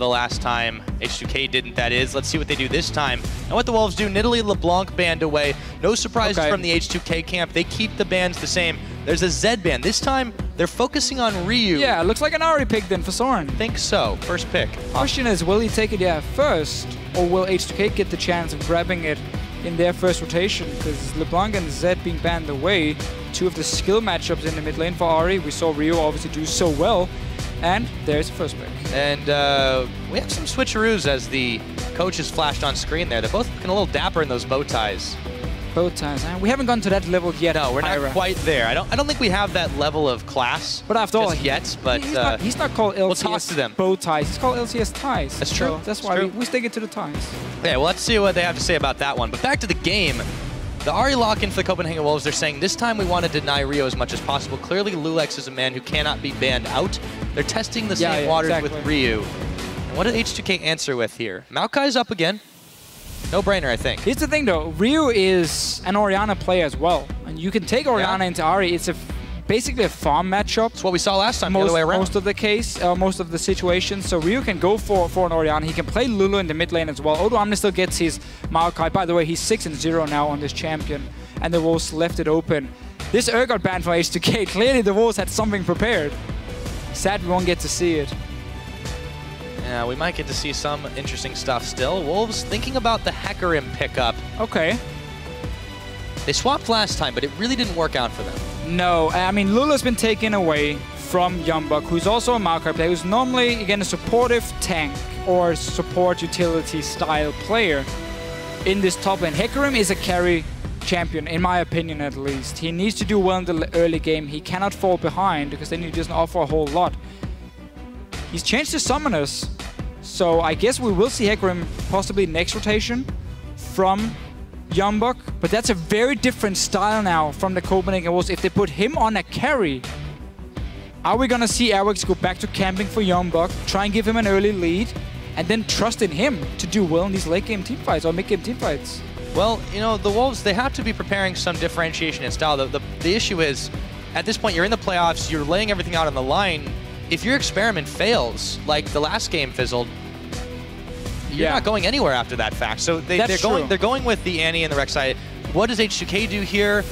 the last time. H2K didn't, that is. Let's see what they do this time. And what the Wolves do, Nidalee LeBlanc banned away. No surprises from the H2K camp. They keep the bans the same. There's a Zed ban. This time, they're focusing on Ryu. Yeah, it looks like an Ahri pick then for Soren. Think so. First pick. Question is, will he take it first? Or will H2K get the chance of grabbing it in their first rotation? Because LeBlanc and Zed being banned away, two of the skill matchups in the mid lane for Ahri. We saw Ryu obviously do so well. And there's the first pick. And we have some switcheroos as the coaches flashed on screen there. They're both looking a little dapper in those bow ties. Bow ties. We haven't gone to that level yet. No, we're not quite there. I don't think we have that level of class. But after all, yet. But he's not called LCS. We'll talk to them. Bow ties. He's called LCS ties. That's true. So that's why we stick it to the ties. Yeah, well, let's see what they have to say about that one. But back to the game. The Ahri lock-in for the Copenhagen Wolves, they're saying this time we want to deny Rio as much as possible. Clearly, loulex is a man who cannot be banned out. They're testing the same waters with Ryu. And what did H2K answer with here? Maokai's up again. No-brainer, I think. Here's the thing, though. Ryu is an Orianna player as well. And you can take Orianna into Ahri. It's basically a farm matchup. That's what we saw last time, the other way around. Most of the case, most of the situations. So Ryu can go for an Orianna. He can play Lulu in the mid lane as well. Odoamne still gets his Maokai. By the way, he's 6-0 now on this champion. And the Wolves left it open. This got banned for H2K. Clearly the Wolves had something prepared. Sad we won't get to see it. Yeah, we might get to see some interesting stuff still. Wolves thinking about the Hecarim pickup. Okay. They swapped last time, but it really didn't work out for them. No, I mean, Lulu's been taken away from YoungBuck, who's also a Maokai player, who's normally, again, a supportive tank or support utility style player in this top lane. Hecarim is a carry champion, in my opinion at least. He needs to do well in the early game. He cannot fall behind because then he doesn't offer a whole lot. He's changed his summoners, so I guess we will see Hecarim possibly next rotation from YoungBuck, but that's a very different style now from the Copenhagen Wolves. If they put him on a carry, are we gonna see Airwaks go back to camping for YoungBuck, try and give him an early lead, and then trust in him to do well in these late game teamfights or mid game teamfights? Well, you know, the Wolves, they have to be preparing some differentiation in style. The issue is, at this point, you're in the playoffs, you're laying everything out on the line. If your experiment fails, like the last game fizzled, you're not going anywhere after that fact. So they're going with the Annie and the Rek'Sai. What does H2K do here?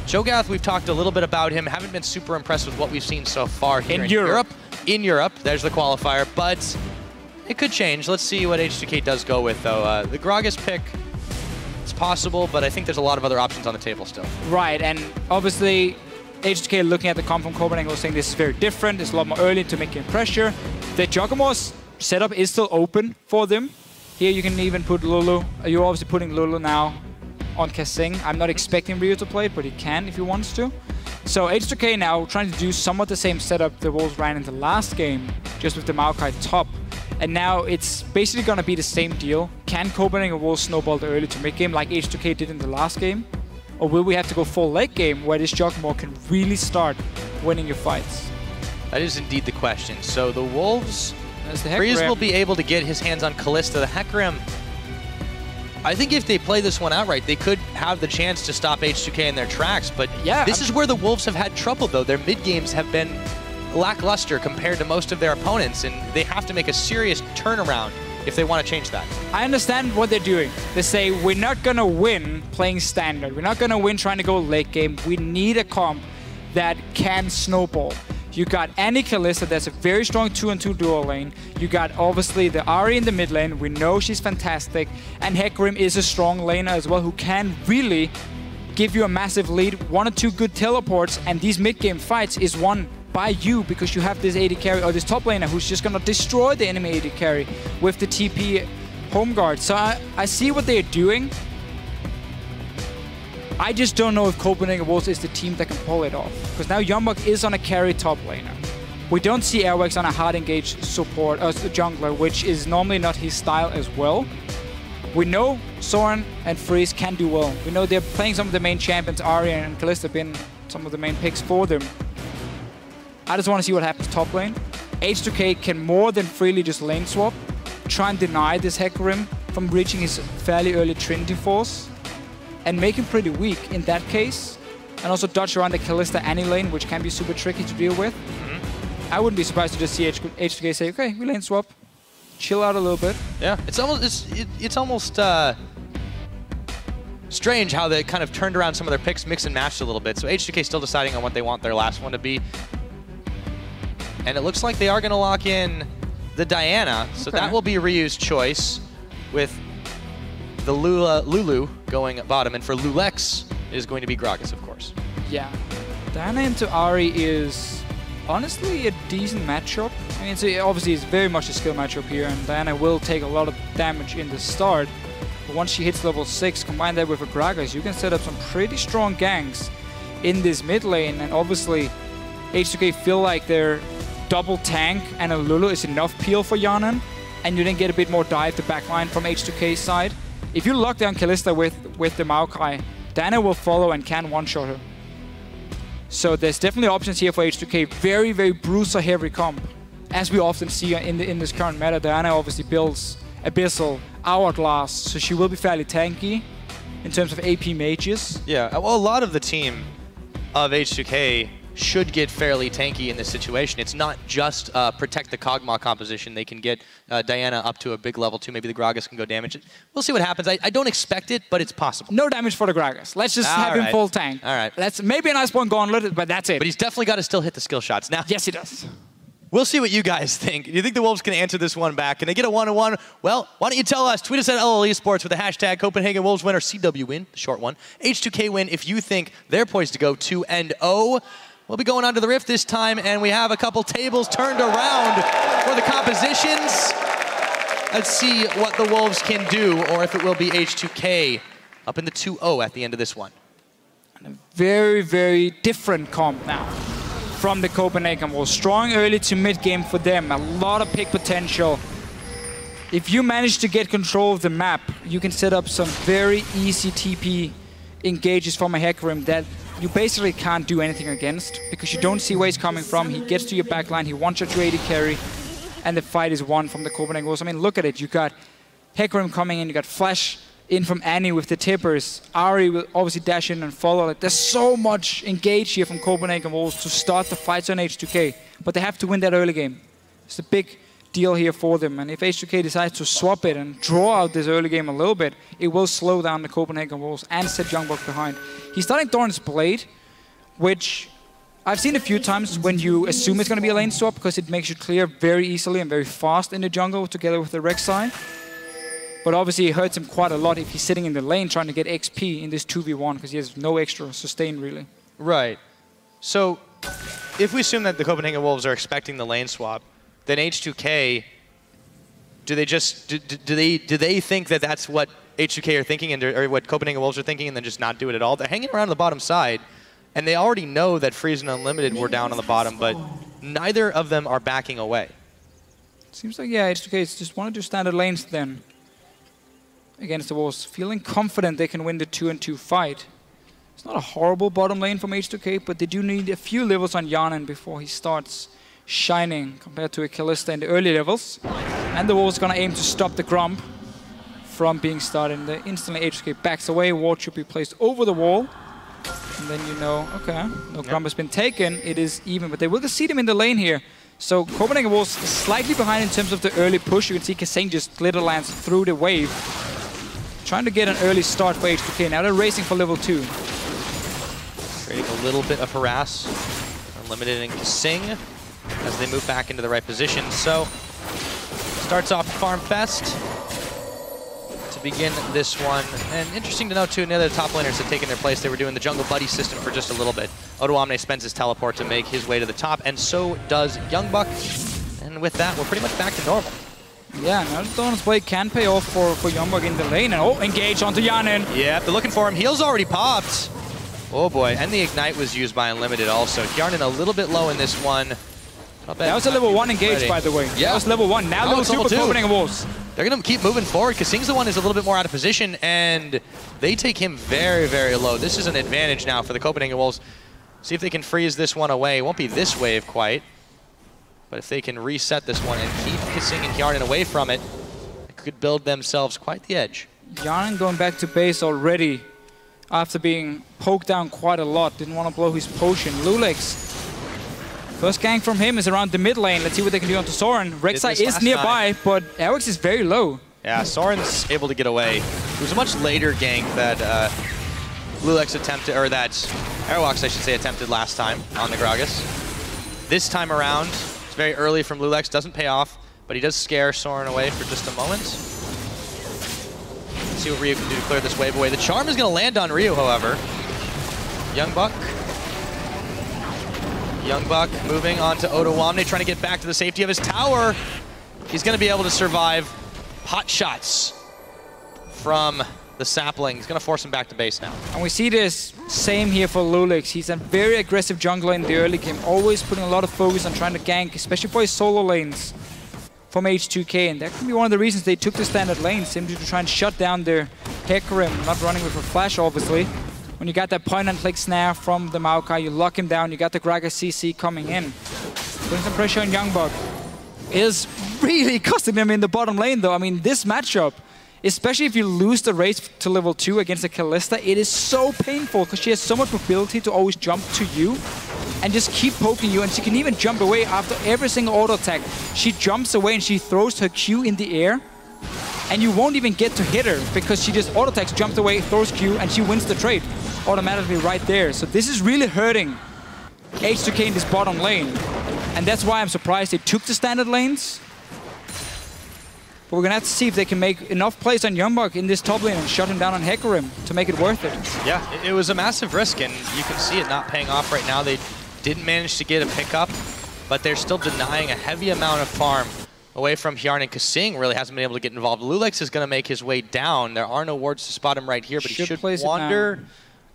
Cho'Gath, we've talked a little bit about him. Haven't been super impressed with what we've seen so far here in Europe. In Europe, there's the qualifier, but it could change. Let's see what H2K does go with, though. The Gragas pick, it's possible, but I think there's a lot of other options on the table still. Right, and obviously, H2K looking at the comp from Copenhagen was saying this is very different. It's a lot more early to make in pressure. The Kog'Maw's setup is still open for them. Here you can even put Lulu. You're obviously putting Lulu now on KaSing. I'm not expecting Ryu to play it, but he can if he wants to. So H2K now trying to do somewhat the same setup the Wolves ran in the last game, just with the Maokai top. And now it's basically going to be the same deal. Can Copenhagen Wolves snowball the early to mid game like H2K did in the last game? Or will we have to go full late game where this Kog'Maw can really start winning your fights? That is indeed the question. So the Wolves, Freeze will be able to get his hands on Kalista. The Hecarim, I think if they play this one outright, they could have the chance to stop H2K in their tracks. But yeah, this is where the Wolves have had trouble, though. Their mid games have been lackluster compared to most of their opponents, and they have to make a serious turnaround if they want to change that. I understand what they're doing. They say, we're not going to win playing standard. We're not going to win trying to go late game. We need a comp that can snowball. You got Annie Kalista, that's a very strong 2-on-2 dual lane. You got obviously the Ahri in the mid lane. We know she's fantastic. And Hecarim is a strong laner as well who can really give you a massive lead. 1 or 2 good teleports, and these mid game fights is won by you because you have this AD carry or this top laner who's just gonna destroy the enemy AD carry with the TP home guard. So I see what they're doing. I just don't know if Copenhagen Wolves is the team that can pull it off. Because now YoungBuck is on a carry top laner. We don't see Airwaks on a hard engaged support jungler, which is normally not his style as well. We know Soren and Freeze can do well. We know they're playing some of the main champions. Ahri and Kalista have been some of the main picks for them. I just want to see what happens top lane. H2K can more than freely just lane swap, try and deny this Hecarim from reaching his fairly early Trinity Force, and make him pretty weak in that case. And also dodge around the Kalista Annie lane, which can be super tricky to deal with. I wouldn't be surprised to just see H2K say, okay, we lane swap. chill out a little bit. Yeah, it's almost strange how they kind of turned around some of their picks, mix and matched a little bit. So H2K still deciding on what they want their last one to be. And it looks like they are going to lock in the Diana, so that will be Ryu's choice with the Lulu going bottom. And for loulex, it is going to be Gragas, of course. Yeah. Diana into Ahri is honestly a decent matchup. I mean, obviously it's very much a skill matchup here, and Diana will take a lot of damage in the start. But once she hits level 6, combine that with a Gragas, you can set up some pretty strong ganks in this mid lane. And obviously, H2K feel like their double tank and a Lulu is enough peel for Hjarnan, and you then get a bit more dive to backline from H2K's side. If you lock down Kalista with the Maokai, Diana will follow and can one-shot her. So there's definitely options here for H2K. Very, very bruiser-heavy comp. As we often see in this current meta, Diana obviously builds Abyssal, Hourglass, so she will be fairly tanky in terms of AP mages. Yeah, well, a lot of the team of H2K should get fairly tanky in this situation. It's not just protect the Kog'Maw composition. They can get Diana up to a big level too. Maybe the Gragas can go damage it. We'll see what happens. I don't expect it, but it's possible. No damage for the Gragas. Let's just have him full tank. All right. That's maybe a nice point gauntlet, but that's it. But he's definitely got to still hit the skill shots. Now, yes, he does. We'll see what you guys think. Do you think the Wolves can answer this one back? Can they get a 1-1? Well, why don't you tell us? Tweet us at LL Esports with the hashtag Copenhagen Wolves win or CW win, the short one. H2K win if you think they're poised to go 2-0. We'll be going on to the Rift this time, and we have a couple tables turned around for the compositions. Let's see what the Wolves can do, or if it will be H2K up in the 2-0 at the end of this one. And a very, very different comp now from the Copenhagen Wolves. Strong early to mid-game for them. A lot of pick potential. If you manage to get control of the map, you can set up some very easy TP engages from a Hecarim that you basically can't do anything against because you don't see where he's coming from. He gets to your backline, he one-shots your AD carry, and the fight is won from the Copenhagen Wolves. I mean, look at it. You got Hecarim coming in, you got Flash in from Annie with the tippers. Ahri will obviously dash in and follow it. There's so much engage here from Copenhagen Wolves to start the fights on H2K, but they have to win that early game. It's a big deal here for them, and if H2K decides to swap it and draw out this early game a little bit, it will slow down the Copenhagen Wolves and set YoungBuck behind. He's starting Thorn's Blade, which I've seen a few times when you assume it's going to be a lane swap because it makes you clear very easily and very fast in the jungle together with the Rek'Sai. But obviously it hurts him quite a lot if he's sitting in the lane trying to get XP in this 2v1 because he has no extra sustain really. Right. So if we assume that the Copenhagen Wolves are expecting the lane swap, then H2K, do they think that that's what H2K are thinking and or what Copenhagen Wolves are thinking and then just not do it at all? They're hanging around the bottom side, and they already know that Freeze and Unlimited were down on the bottom, but neither of them are backing away. Seems like, yeah, H2K just want to do standard lanes then against the Wolves, feeling confident they can win the 2-2 fight. It's not a horrible bottom lane from H2K, but they do need a few levels on Hjarnan before he starts shining compared to a Kalista in the early levels. And the Wolves gonna aim to stop the Grump from being started. And instantly H2K backs away, ward should be placed over the wall. And then you know, okay, no Grump has been taken, it is even, but they will see them in the lane here. So Copenhagen Wolves slightly behind in terms of the early push. You can see KaSing just glitter lands through the wave. Trying to get an early start for H2K. Now they're racing for level 2. Creating a little bit of harass. Unlimited and KaSing as they move back into the right position. So, starts off Farm Fest to begin this one. And interesting to note too, the other top laners have taken their place. They were doing the jungle buddy system for just a little bit. Odoamne spends his teleport to make his way to the top, and so does YoungBuck. And with that, we're pretty much back to normal. Yeah, now Thorn's Blade can pay off for YoungBuck in the lane. And engage onto Hjarnan. Yeah, they're looking for him. Heal's already popped. Oh boy, and the Ignite was used by Unlimited also. Hjarnan a little bit low in this one. That was a level 1 engage, by the way. Yeah. That was level 1. Now level 2 for Copenhagen Wolves. They're going to keep moving forward. KaSing's the one who's a little bit more out of position, and they take him very, very low. This is an advantage now for the Copenhagen Wolves. See if they can freeze this one away. It won't be this wave quite, but if they can reset this one and keep KaSing and Hjarnan away from it, they could build themselves quite the edge. Hjarnan going back to base already after being poked down quite a lot. Didn't want to blow his potion. loulex First gank from him is around the mid lane. Let's see what they can do onto Soren. Rek'Sai is nearby, but Airwaks is very low. Yeah, Soren's able to get away. It was a much later gank that loulex attempted, or that Airwaks, I should say, attempted last time on the Gragas. This time around, it's very early from loulex, doesn't pay off, but he does scare Soren away for just a moment. Let's see what Ryu can do to clear this wave away. The charm is going to land on Ryu, however. YoungBuck moving on to Odoamne, trying to get back to the safety of his tower. He's going to be able to survive hot shots from the sapling. He's going to force him back to base now. And we see this same here for loulex. He's a very aggressive jungler in the early game, always putting a lot of focus on trying to gank, especially for his solo lanes from H2K. And that can be one of the reasons they took the standard lane, simply to try and shut down their Hecarim, not running with a flash, obviously. When you got that point-and-click snare from the Maokai, you lock him down, you got the Gragas CC coming in. Putting some pressure on YoungBuck. Is really costing them in the bottom lane, though. I mean, this matchup, especially if you lose the race to level 2 against the Kalista, it is so painful because she has so much mobility to always jump to you and just keep poking you, and she can even jump away after every single auto attack. She jumps away and she throws her Q in the air, and you won't even get to hit her because she just auto attacks, jumps away, throws Q, and she wins the trade automatically right there. So this is really hurting H2K in this bottom lane. And that's why I'm surprised they took the standard lanes. But we're going to have to see if they can make enough plays on YoungBuck in this top lane and shut him down on Hecarim to make it worth it. Yeah, it was a massive risk, and you can see it not paying off right now. They didn't manage to get a pickup, but they're still denying a heavy amount of farm away from Hjarnan. KaSing really hasn't been able to get involved. loulex is going to make his way down. There are no wards to spot him right here, but he should wander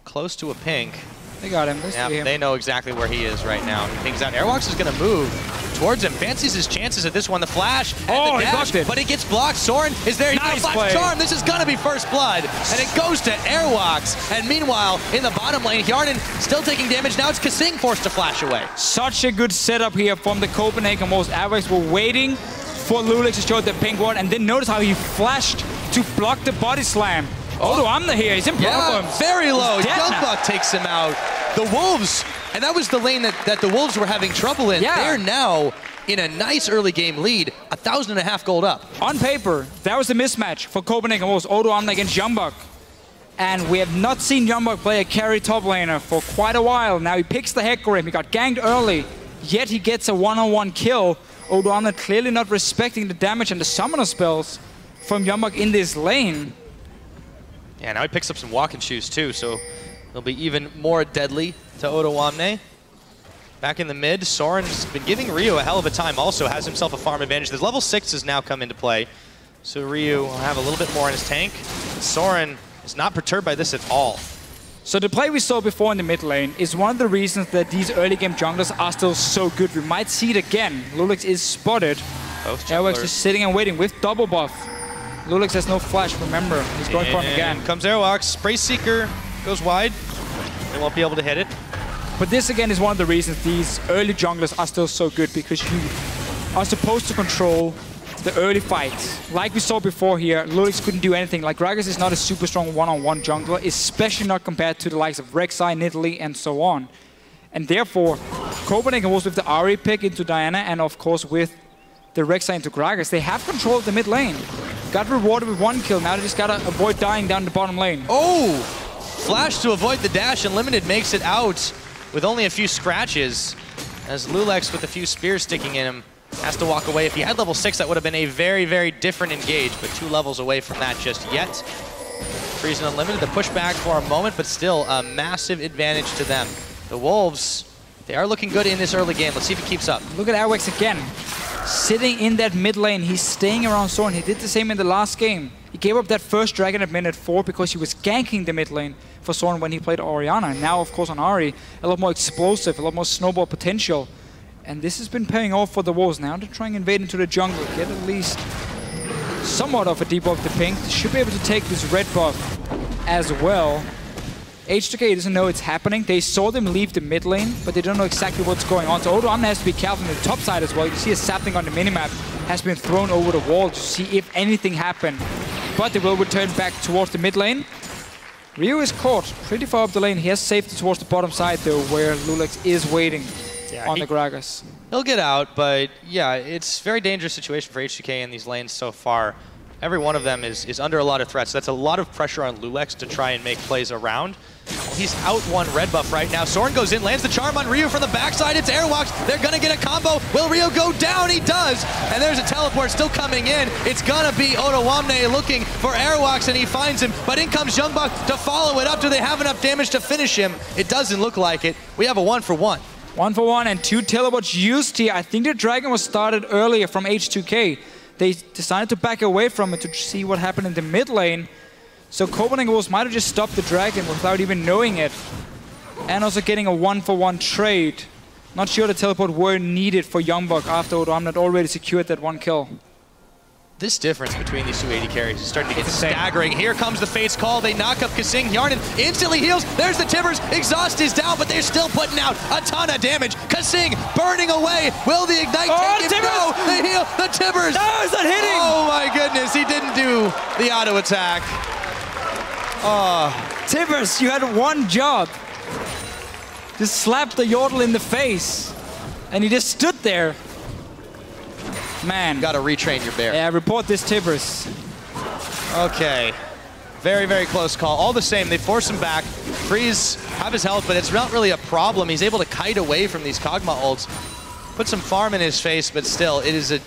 close to a pink. They got him. They know exactly where he is right now. He thinks that Airwaks is going to move towards him. Fancies his chances at this one. The flash and the dash, but it gets blocked. Soren is there. He's got a flash charm. This is going to be first blood, and it goes to Airwaks. And meanwhile, in the bottom lane, Hjarnan still taking damage. Now it's KaSing forced to flash away. Such a good setup here from the Copenhagen Wolves. Airwaks were waiting for loulex to show the pink ward, and then notice how he flashed to block the body slam. Odoamne here, he's in problems. Yeah, very low. YoungBuck takes him out. The Wolves, and that was the lane that the Wolves were having trouble in. Yeah. They're now in a nice early game lead, 1,500 gold up. On paper, that was a mismatch for Copenhagen Wolves. Odoamne against YoungBuck. And we have not seen YoungBuck play a carry top laner for quite a while. Now he picks the Hecarim. He got ganked early, yet he gets a one-on-one kill. Odoamne clearly not respecting the damage and the summoner spells from YoungBuck in this lane. Yeah, now he picks up some walking shoes too, so he'll be even more deadly to Odoamne. Back in the mid, Soren's been giving Ryu a hell of a time, also has himself a farm advantage. The level 6 has now come into play, so Ryu will have a little bit more in his tank. Soren is not perturbed by this at all. So the play we saw before in the mid lane is one of the reasons that these early game junglers are still so good. We might see it again. loulex is spotted. Airwaks just sitting and waiting with double buff. loulex has no flash, remember. He's going for him again. Comes Airwaks. Spray Seeker goes wide. They won't be able to hit it. But this again is one of the reasons these early junglers are still so good, because you are supposed to control the early fights. Like we saw before here, loulex couldn't do anything. Like, Gragas is not a super strong one-on-one jungler, especially not compared to the likes of Rek'Sai, Nidalee, and so on. And therefore, Copenhagen was with the Ahri pick into Diana, and of course with the Rek'Sai into Gragas. They have control of the mid lane. Got rewarded with 1 kill, now they just gotta avoid dying down the bottom lane. Oh! Flash to avoid the dash, and Limited makes it out with only a few scratches, as loulex with a few spears sticking in him has to walk away. If he had level 6, that would have been a very, very different engage, but 2 levels away from that just yet. Freezing Unlimited, the pushback for a moment, but still a massive advantage to them. The Wolves, they are looking good in this early game. Let's see if it keeps up. Look at Airwaks again. Sitting in that mid lane, he's staying around Soren. He did the same in the last game. He gave up that first dragon at minute 4 because he was ganking the mid lane for Soren when he played Orianna. Now, of course, on Ahri, a lot more explosive, a lot more snowball potential. And this has been paying off for the Wolves. Now they're trying to invade into the jungle, get at least somewhat of a debuff to pink. They should be able to take this red buff as well. H2K doesn't know it's happening. They saw them leave the mid lane, but they don't know exactly what's going on. So Odoamne has to be careful on the top side as well. You see a sapling on the minimap has been thrown over the wall to see if anything happened. But they will return back towards the mid lane. Ryu is caught pretty far up the lane. He has safety towards the bottom side though, where loulex is waiting. on the Gragas. He'll get out, but yeah, it's a very dangerous situation for H2K in these lanes so far. Every one of them is under a lot of threats. That's a lot of pressure on loulex to try and make plays around. He's out one red buff right now. Soren goes in, lands the charm on Ryu from the backside. It's Airwaks. They're going to get a combo. Will Ryu go down? He does. And there's a teleport still coming in. It's going to be Odoamne looking for Airwaks, and he finds him. But in comes YoungBuck to follow it up. Do they have enough damage to finish him? It doesn't look like it. We have a 1-for-1. 1-for-1 and 2 teleports used here. I think the dragon was started earlier from H2K. They decided to back away from it to see what happened in the mid lane. So Copenhagen Wolves might have just stopped the dragon without even knowing it. And also getting a 1-for-1 trade. Not sure the teleport were needed for YoungBuck after Odoamne had already secured that 1 kill. This difference between these two AD carries is starting to get staggering. Here comes the Fate's Call. They knock up KaSing. Hjarnan instantly heals. There's the Tibbers. Exhaust is down, but they're still putting out a ton of damage. KaSing burning away. Will the Ignite take him? No, they heal. The Tibbers. No, it's not hitting. Oh my goodness, he didn't do the auto attack. Oh. Tibbers, you had one job. Just slap the Yordle in the face. And he just stood there. Man. Gotta retrain your bear. Yeah, report this Tibbers. Okay. Very, very close call. All the same, they force him back. Freeze have his health, but it's not really a problem. He's able to kite away from these Kog'Maw ults. Put some farm in his face, but still, it is a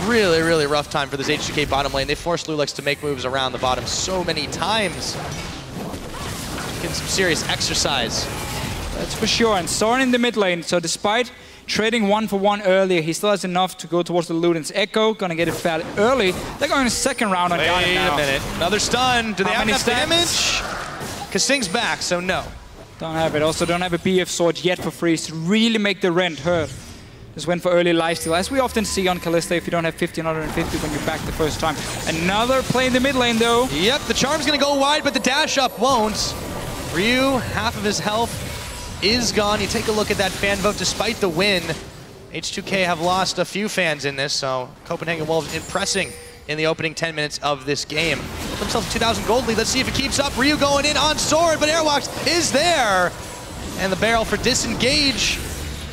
really, really rough time for this H2K bottom lane. They forced loulex to make moves around the bottom so many times. Getting some serious exercise. That's for sure. And Soren in the mid lane. So despite trading 1-for-1 earlier, he still has enough to go towards the Luden's Echo. Gonna get it fairly early. They're going to second round on Hjarnan now. Wait a minute. Another stun. Do they have enough damage? KaSing's back, so no. Don't have it. Also don't have a BF sword yet for Freeze to really make the rent hurt. Just went for early lifesteal, as we often see on Kalista if you don't have 1550 when you're back the first time. Another play in the mid lane though. Yep, the charm's gonna go wide, but the dash up won't. Ryu, half of his health is gone. You take a look at that fan vote despite the win. H2K have lost a few fans in this, so Copenhagen Wolves impressing in the opening 10 minutes of this game. Put themselves 2,000 gold lead. Let's see if it keeps up. Ryu going in on Soren, but Airwaks is there. And the barrel for disengage,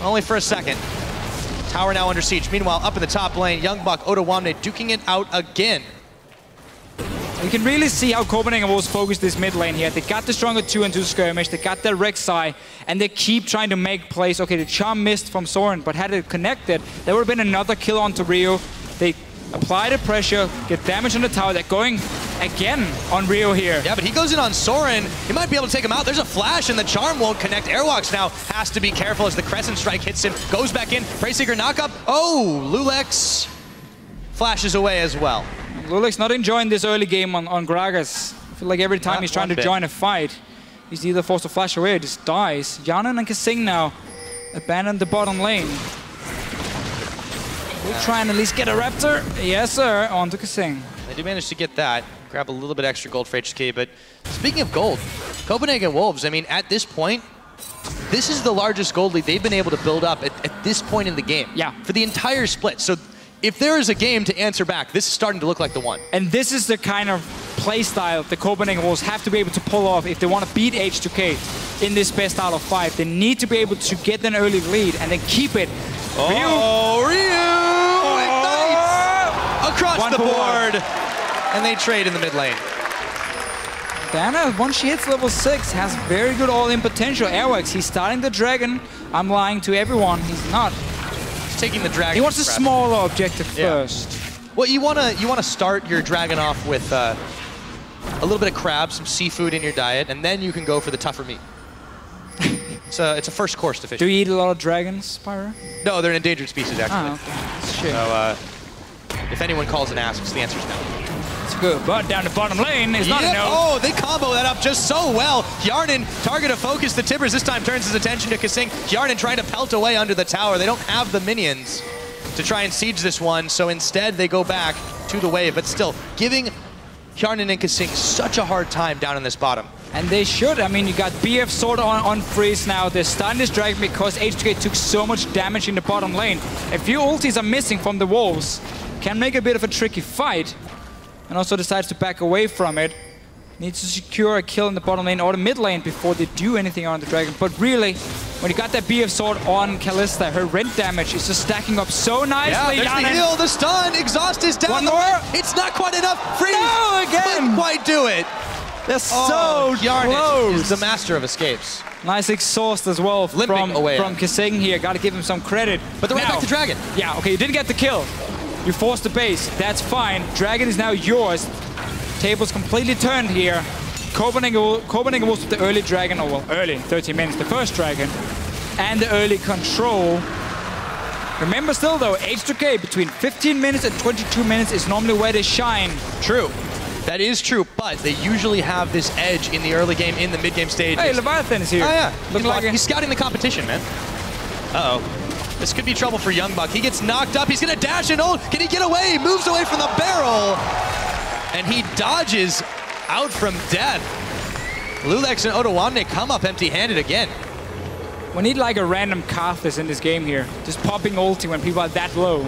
only for a second. Tower now under siege. Meanwhile, up in the top lane, YoungBuck, Odoamne duking it out again. You can really see how Copenhagen Wolves focus this mid lane here. They got the stronger 2-on-2 skirmish, they got their Rek'Sai, and they keep trying to make plays. Okay, the charm missed from Soren, but had it connected, there would have been another kill onto Ryu. They apply the pressure, get damage on the tower. They're going again on Ryu here. Yeah, but he goes in on Soren. He might be able to take him out. There's a flash, and the charm won't connect. Airwaks now has to be careful as the Crescent Strike hits him. Goes back in. Preyseeker knock-up. Oh, loulex flashes away as well. loulex not enjoying this early game on Gragas. I feel like every time he's trying to join a fight, he's either forced to flash away or just dies. Hjarnan and KaSing now abandon the bottom lane. We'll try and at least get a Raptor. Yes, sir. On to KaSing. They do manage to get that. Grab a little bit extra gold for HK. But speaking of gold, Copenhagen Wolves, I mean, at this point, this is the largest gold lead they've been able to build up at this point in the game. Yeah. For the entire split. So if there is a game to answer back, this is starting to look like the one. And this is the kind of play style the Copenhagen Wolves have to be able to pull off if they want to beat H2K in this best out of 5. They need to be able to get an early lead and then keep it. Oh, Ryu! Ignites across the board! And they trade in the mid lane. Diana, once she hits level 6, has very good all-in potential. Airwaks, he's starting the dragon. I'm lying to everyone, he's not. He's taking the dragon. He wants a smaller objective first. Well, you wanna start your dragon off with a little bit of crab, some seafood in your diet, and then you can go for the tougher meat. It's a first course to fish. Do you eat a lot of dragons, Pyro? No, they're an endangered species, actually. Oh, okay. Shit. So, if anyone calls and asks, the answer is no. It's good, but down the bottom lane is not a no. Oh, they combo that up just so well. Hjarnan, target of focus. The Tibbers this time turns his attention to KaSing. Hjarnan trying to pelt away under the tower. They don't have the minions to try and siege this one, so instead they go back to the wave, but still giving Hjarnan and KaSing such a hard time down in this bottom. And they should. I mean, you got BF sword on Freeze now. They're starting this dragon because H2K took so much damage in the bottom lane. A few ultis are missing from the Wolves. Can make a bit of a tricky fight. And also decides to back away from it. Needs to secure a kill in the bottom lane or the mid lane before they do anything on the dragon. But really, when you got that BF sword on Kalista, her rend damage is just stacking up so nicely. Yeah, there's the heal, the stun, exhaust is down. One more. It's not quite enough. Freeze. No, again. Couldn't quite do it. They're so close. Is the master of escapes. Nice exhaust as well from KaSing here. Got to give him some credit. But the right back to Dragon. Yeah, okay, you didn't get the kill. You forced the base. That's fine. Dragon is now yours. Table's completely turned here. Copenhagen was with the early Dragon, or well, early, 30 minutes, the first Dragon, and the early control. Remember still though, H2K between 15 minutes and 22 minutes is normally where they shine. True. That is true, but they usually have this edge in the early game, in the mid-game stage. Hey, Leviathan is here. Oh, yeah. He's scouting the competition, man. Uh-oh. This could be trouble for YoungBuck. He gets knocked up. He's going to dash and ult. Can he get away? He moves away from the barrel. And he dodges out from death. loulex and Odoamne come up empty-handed again. We need like a random Karthus in this game here. Just popping ulti when people are that low.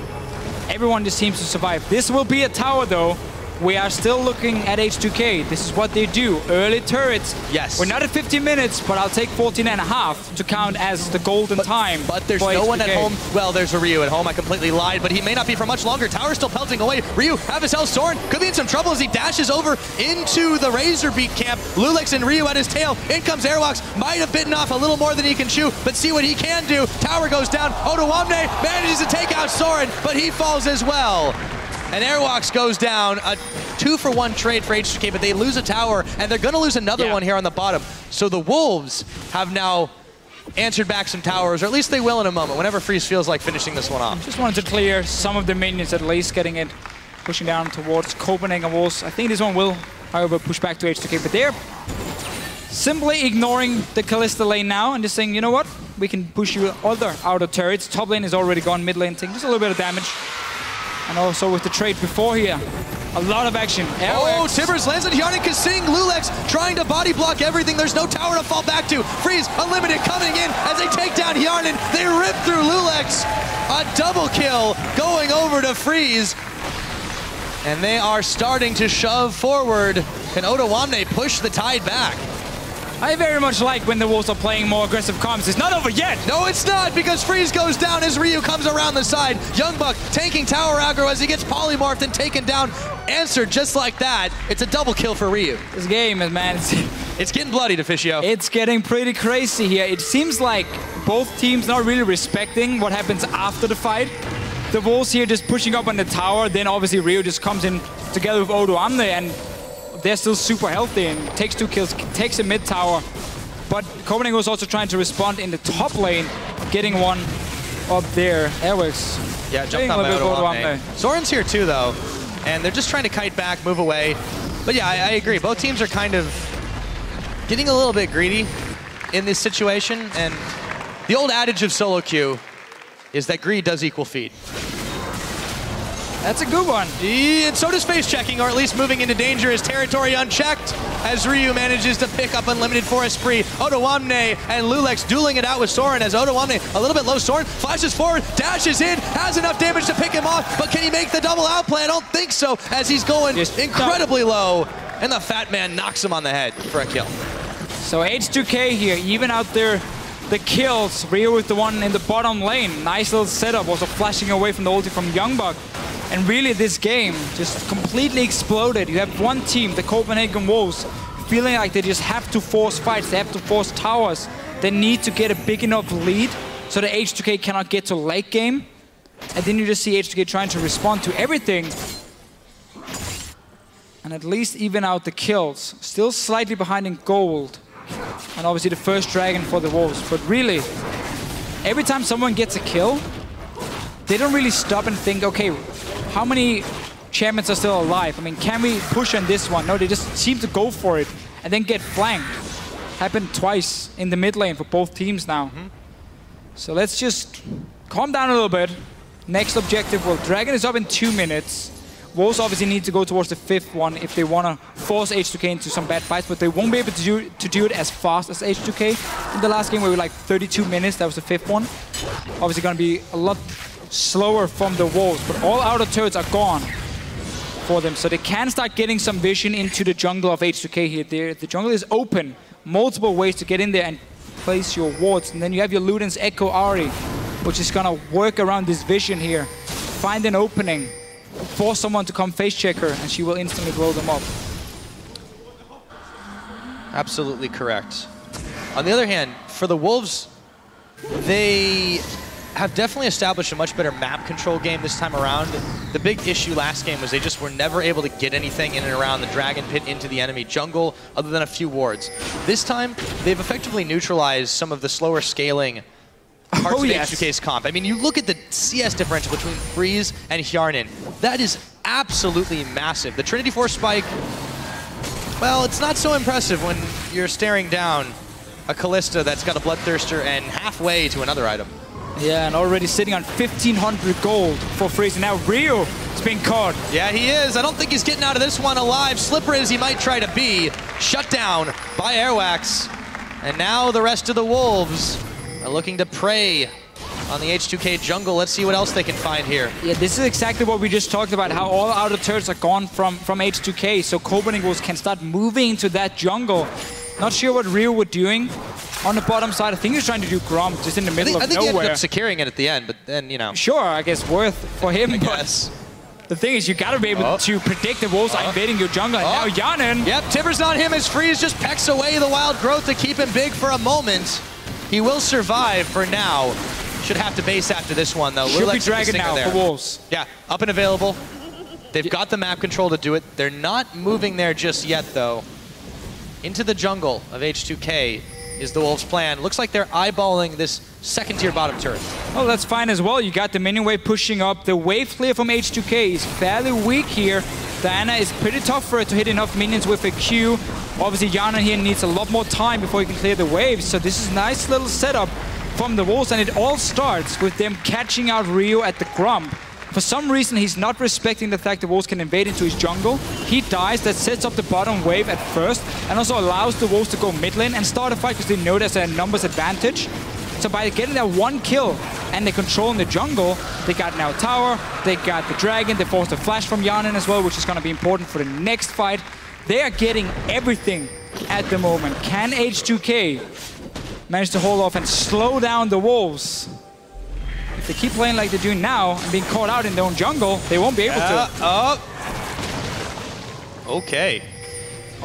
Everyone just seems to survive. This will be a tower, though. We are still looking at H2K. This is what they do. Early turrets. Yes. We're not at 50 minutes, but I'll take 14.5 to count as the golden time. But there's no one at home. Well, there's a Ryu at home. I completely lied, but he may not be for much longer. Tower's still pelting away. Ryu, have his health. Soren could be in some trouble as he dashes over into the Razorbeak camp. loulex and Ryu at his tail. In comes Airwaks. Might have bitten off a little more than he can chew, but see what he can do. Tower goes down. Odoamne manages to take out Soren, but he falls as well. And Airwaks goes down. A 2-for-1 trade for H2K, but they lose a tower, and they're going to lose another one here on the bottom. So the Wolves have now answered back some towers, or at least they will in a moment, whenever Freeze feels like finishing this one off. Just wanted to clear some of the minions, at least getting it, pushing down towards Copenhagen Wolves. I think this one will, however, push back to H2K, but they're simply ignoring the Kalista lane now and just saying, you know what, we can push you other outer turrets. Top lane is already gone, mid lane taking just a little bit of damage. And also with the trade before here, a lot of action. Airwaks. Oh, Tibbers lands on Hjarnan, KaSing, loulex trying to body block everything. There's no tower to fall back to. Freeze, Unlimited coming in as they take down Hjarnan. They rip through loulex. A double kill going over to Freeze. And they are starting to shove forward. Can Odoamne push the tide back? I very much like when the Wolves are playing more aggressive comps. It's not over yet. No, it's not, because Freeze goes down as Ryu comes around the side. YoungBuck taking tower aggro as he gets polymorphed and taken down. Answered just like that. It's a double kill for Ryu. This game is, man, it's getting bloody, Deficio. It's getting pretty crazy here. It seems like both teams not really respecting what happens after the fight. The Wolves here just pushing up on the tower. Then obviously Ryu just comes in together with Odoamne, and they're still super healthy and takes 2 kills, takes a mid tower. But Copenhagen was also trying to respond in the top lane, getting one up there. Airwaks. Yeah, jumped on by Odoamne. Soren's here too, though, and they're just trying to kite back, move away. But yeah, I agree. Both teams are kind of getting a little bit greedy in this situation, and the old adage of solo queue is that greed does equal feed. That's a good one. And so does face checking, or at least moving into dangerous territory unchecked, as Ryu manages to pick up Unlimited for a spree. Odoamne and loulex dueling it out with Soren, as Odoamne a little bit low. Soren flashes forward, dashes in, has enough damage to pick him off, but can he make the double outplay? I don't think so, as he's going incredibly low, and the fat man knocks him on the head for a kill. So H2K here, even out there the kills. Ryu with the one in the bottom lane. Nice little setup, also flashing away from the ulti from YoungBuck. And really this game just completely exploded. You have one team, the Copenhagen Wolves, feeling like they just have to force fights, they have to force towers. They need to get a big enough lead so that H2K cannot get to late game. And then you just see H2K trying to respond to everything. And at least even out the kills. Still slightly behind in gold. And obviously the first dragon for the Wolves. But really, every time someone gets a kill, they don't really stop and think, okay, how many champions are still alive? I mean, can we push on this one? No, they just seem to go for it and then get flanked. Happened twice in the mid lane for both teams now. So let's just calm down a little bit. Next objective, well, Dragon is up in 2 minutes. Wolves obviously need to go towards the 5th one if they want to force H2K into some bad fights, but they won't be able to do it as fast as H2K. In the last game, we were like 32 minutes, that was the 5th one. Obviously going to be a lot slower from the Wolves, but all outer turrets are gone for them, so they can start getting some vision into the jungle of H2K here. The jungle is open, multiple ways to get in there and place your wards. And then you have your Luden's Echo Ahri, which is gonna work around this vision here. Find an opening, force someone to come face check her, and she will instantly blow them up. Absolutely correct. On the other hand, for the Wolves, they have definitely established a much better map control game this time around. The big issue last game was they just were never able to get anything in and around the Dragon Pit into the enemy jungle other than a few wards. This time, they've effectively neutralized some of the slower scaling parts of H2K's comp. I mean, you look at the CS differential between Freeze and Hjarnan. That is absolutely massive. The Trinity Force spike, well, it's not so impressive when you're staring down a Kalista that's got a Bloodthirster and halfway to another item. Yeah, and already sitting on 1,500 gold for Freeze. And now Rio is being caught. Yeah, he is. I don't think he's getting out of this one alive. Slippery as he might try to be, shut down by Airwaks. And now the rest of the Wolves are looking to prey on the H2K jungle. Let's see what else they can find here. Yeah, this is exactly what we just talked about, how all outer turrets are gone from H2K, so Copenhagen Wolves can start moving into that jungle. Not sure what Rio were doing on the bottom side. I think he's trying to do Grom just in the middle of nowhere. I think he ended up securing it at the end, but then, you know. Sure, I guess worth for him, but the thing is, you gotta be able to predict the Wolves are invading your jungle. And now Hjarnan. Yep, Tibbers on him as Freeze just pecks away the wild growth to keep him big for a moment. He will survive for now. Should have to base after this one, though. Should be Dragon now for Wolves. Yeah, up and available. They've got the map control to do it. They're not moving there just yet, though. Into the jungle of H2K is the Wolves' plan. Looks like they're eyeballing this second-tier bottom turret. Well, that's fine as well. You got the minion wave pushing up. The wave clear from H2K is fairly weak here. Diana is pretty tough for it to hit enough minions with a Q. Obviously, Hjarnan here needs a lot more time before he can clear the waves. So this is a nice little setup from the Wolves, and it all starts with them catching out Rio at the Grump. For some reason, he's not respecting the fact the Wolves can invade into his jungle. He dies, that sets up the bottom wave at first, and also allows the Wolves to go mid lane and start a fight because they know there's a numbers advantage. So by getting that one kill and they controlling the jungle, they got now tower, they got the dragon, they forced a flash from Hjarnan as well, which is going to be important for the next fight. They are getting everything at the moment. Can H2K manage to hold off and slow down the Wolves? If they keep playing like they're doing now and being caught out in their own jungle, they won't be able to. Okay.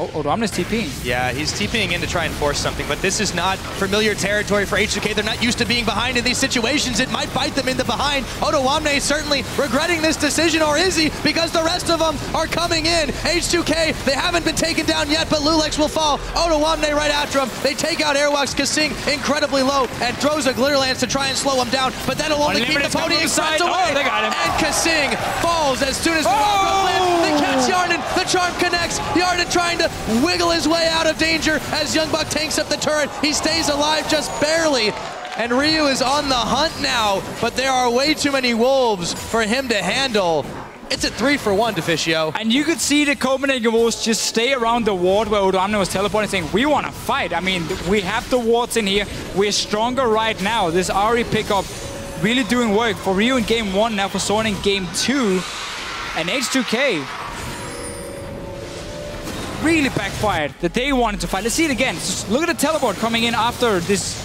Oh, Odoamne's TPing. Yeah, he's TPing in to try and force something, but this is not familiar territory for H2K. They're not used to being behind in these situations. It might bite them in the behind. Odoamne certainly regretting this decision, or is he? Because the rest of them are coming in. H2K, they haven't been taken down yet, but loulex will fall. Odoamne right after him. They take out Airwaks. KaSing incredibly low and throws a Glitter Lance to try and slow him down, but that'll only keep the pony expressed away. Oh, they got him. And KaSing falls as soon as the rock lands. They catch Hjarnan. The charm connects. Hjarnan trying to wiggle his way out of danger as YoungBuck tanks up the turret. He stays alive just barely. And Ryu is on the hunt now, but there are way too many Wolves for him to handle. It's a 3-for-1, Deficio. And you could see the Copenhagen Wolves just stay around the ward where Odoamne was teleporting, saying, we want to fight. I mean, we have the wards in here. We're stronger right now. This Ahri pickup really doing work for Ryu in game 1, now for Soren in game 2. And H2K really backfired that they wanted to fight. Let's see it again. Just look at the teleport coming in after this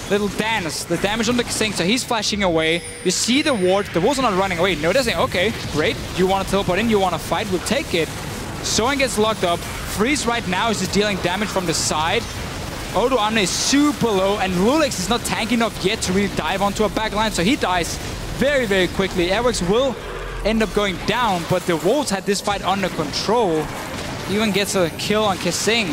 little dance. The damage on the KaSing, so he's flashing away. You see the ward. The Wolves are not running away. No, they're saying, okay, great. You want to teleport in, you want to fight, we'll take it. Soren gets locked up. Freeze right now is just dealing damage from the side. Odoamne is super low, and loulex is not tanky enough yet to really dive onto a backline, so he dies very, very quickly. Airwaks will end up going down, but the Wolves had this fight under control. Even gets a kill on KaSing.